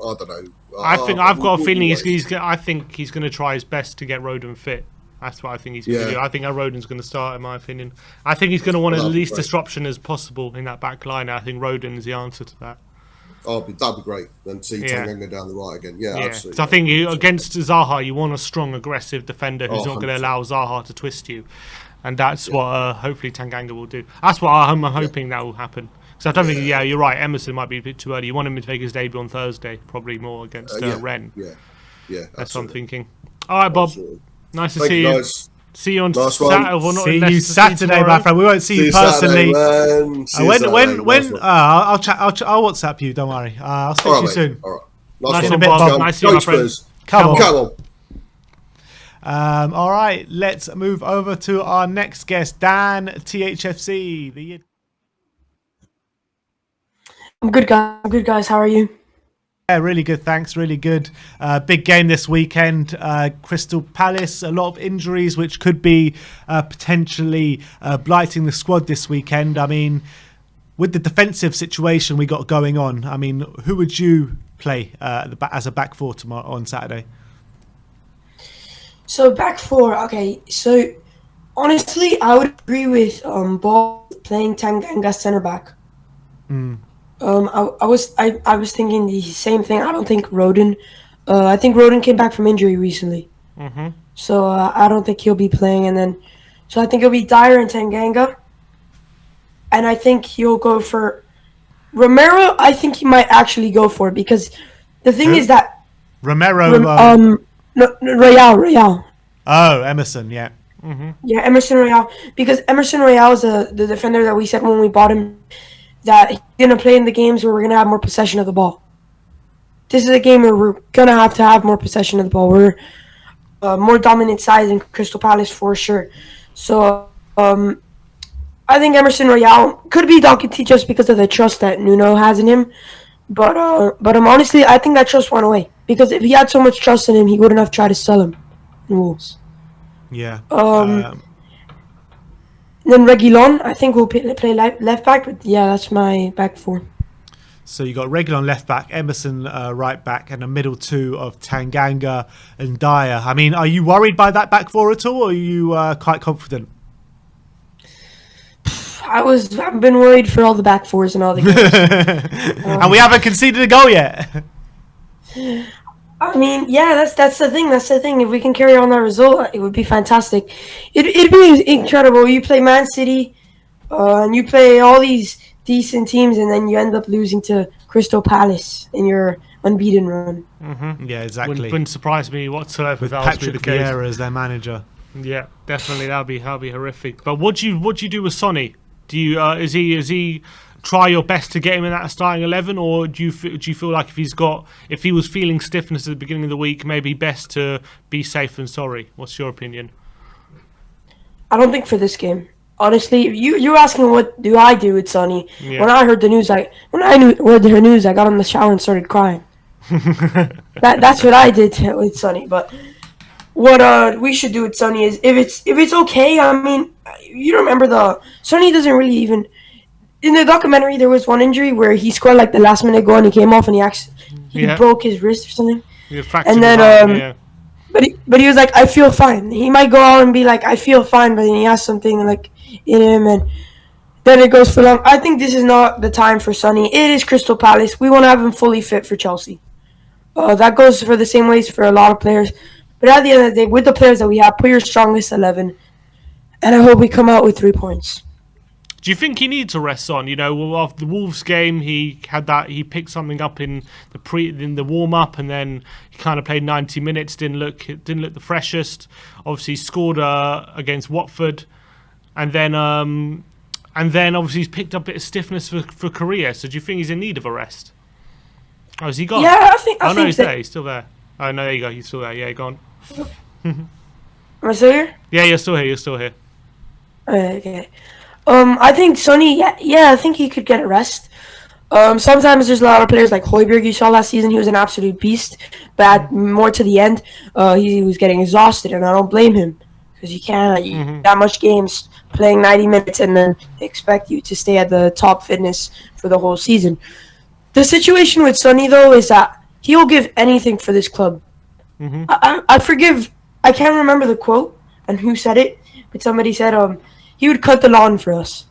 I don't know. I've got a feeling I think he's going to try his best to get Roden fit. That's what I think he's going to do. I think Rodon's going to start, in my opinion. I think he's going to want as least disruption as possible in that back line. I think Roden is the answer to that. That'd be great. Then see Tanganga down the right again. Yeah, absolutely. So I think against Zaha, you want a strong, aggressive defender who's not going to allow Zaha to twist you. And that's what hopefully Tanganga will do. That's what I'm hoping that will happen. Because I don't think, you're right, Emerson might be a bit too early. You want him to make his debut on Thursday, probably more against Rennes. Yeah. That's what I'm thinking. All right, Bob. Absolutely. Nice to see you. Guys. See you on Saturday. See you Saturday, my friend. We won't see you personally. I'll WhatsApp you. Don't worry. I'll speak to you soon. All right. Nice one, Bob. Nice to see you, my friend. Come on. All right. Let's move over to our next guest, Dan, THFC. I'm good, guys. How are you? Yeah, really good, thanks. Really good. Big game this weekend. Crystal Palace, a lot of injuries, which could be potentially blighting the squad this weekend. I mean, with the defensive situation we got going on, I mean, who would you play as a back four tomorrow on Saturday? So back four, okay. So honestly, I would agree with Bob playing Tanganga centre back. I was thinking the same thing. I don't think Roden. I think Roden came back from injury recently, so I don't think he'll be playing. So I think it'll be Dyer and Tanganga, and I think he'll go for Romero. I think he might actually go for it because the thing is that Romero. Royale. Oh, Emerson. Yeah. Yeah, Emerson Royale, because Emerson Royale is the defender that we said when we bought him that he's going to play in the games where we're going to have more possession of the ball. This is a game where we're going to have more possession of the ball. We're more dominant side than Crystal Palace for sure. So I think Emerson Royale could be Doherty just because of the trust that Nuno has in him. But honestly, I think that trust went away. Because if he had so much trust in him, he wouldn't have tried to sell him in Wolves. Yeah. Then Reguilon, I think, will play left back. But yeah, that's my back four. So you got Reguilon left back, Emerson right back, and a middle two of Tanganga and Dyer. I mean, are you worried by that back four at all, or are you quite confident? I've been worried for all the back fours and all the games. And we haven't conceded a goal yet. I mean, yeah, that's the thing. That's the thing. If we can carry on that result, it would be fantastic. It'd be incredible. You play Man City, and you play all these decent teams, and then you end up losing to Crystal Palace in your unbeaten run. Mm-hmm. Yeah, exactly. Wouldn't surprise me whatsoever With if that was Patrick the case. Vieira as their manager. Yeah, definitely that'd be horrific. But what do you do with Sonny? Do you is he try your best to get him in that starting 11, or do you feel like if he was feeling stiffness at the beginning of the week, maybe best to be safe than sorry? What's your opinion? I don't think for this game. Honestly, you're asking what do I do with Sonny? Yeah. When I heard the news, heard the news, I got in the shower and started crying. That's what I did with Sonny. But what we should do with Sonny is if it's okay. I mean, you remember Sonny doesn't really even. In the documentary, there was one injury where he scored like the last minute goal and he came off and he broke his wrist or something. And then But he was like, I feel fine. He might go out and be like, I feel fine, but then he has something like in him, and then it goes for long. I think this is not the time for Sonny. It is Crystal Palace. We want to have him fully fit for Chelsea. That goes for the same ways for a lot of players. But at the end of the day, with the players that we have, put your strongest 11, and I hope we come out with 3 points. Do you think he needs a rest on? You know, after the Wolves game, he picked something up in the warm up, and then he kind of played 90 minutes. Didn't look the freshest. Obviously scored against Watford, and then obviously he's picked up a bit of stiffness for Korea. So do you think he's in need of a rest? Oh, has he gone? Yeah, I think. Oh no, he's there. He's still there. Oh no, there you go. He's still there. Yeah, gone. Am I still here? Yeah, you're still here. You're still here. Okay. I think Sonny, I think he could get a rest. Sometimes there's a lot of players like Højbjerg. You saw last season, he was an absolute beast. But more to the end, he was getting exhausted, and I don't blame him. Because you can't that much games playing 90 minutes and then expect you to stay at the top fitness for the whole season. The situation with Sonny, though, is that he'll give anything for this club. I can't remember the quote and who said it, but somebody said he would cut the lawn for us.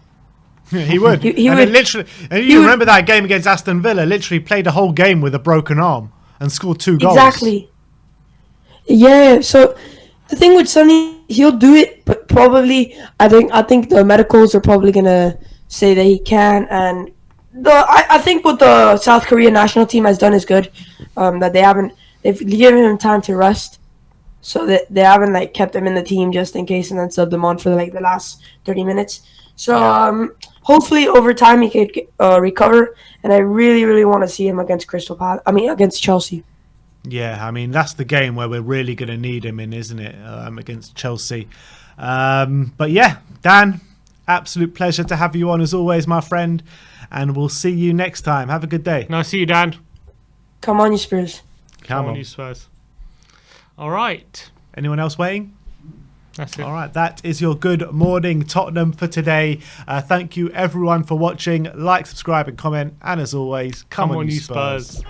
He would. He and would. Literally, and you remember that game against Aston Villa? Literally played a whole game with a broken arm and scored 2 goals. Exactly. Yeah. So the thing with Sonny, he'll do it, but probably I think the medicals are probably gonna say that he can. And I think what the South Korean national team has done is good. That they've given him time to rest. So that they haven't kept him in the team just in case and then subbed him on for the last 30 minutes. So hopefully over time he could recover, and I really, really want to see him against against Chelsea. Yeah, I mean that's the game where we're really going to need him in, isn't it? Against Chelsea. But yeah, Dan, absolute pleasure to have you on as always, my friend, and we'll see you next time. Have a good day. Nice to see you, Dan. Come on, you Spurs. Come on, you Spurs. All right. Anyone else waiting? That's it. All right, that is your Good Morning Tottenham for today. Thank you everyone for watching. Like, subscribe and comment. And as always, come on you Spurs.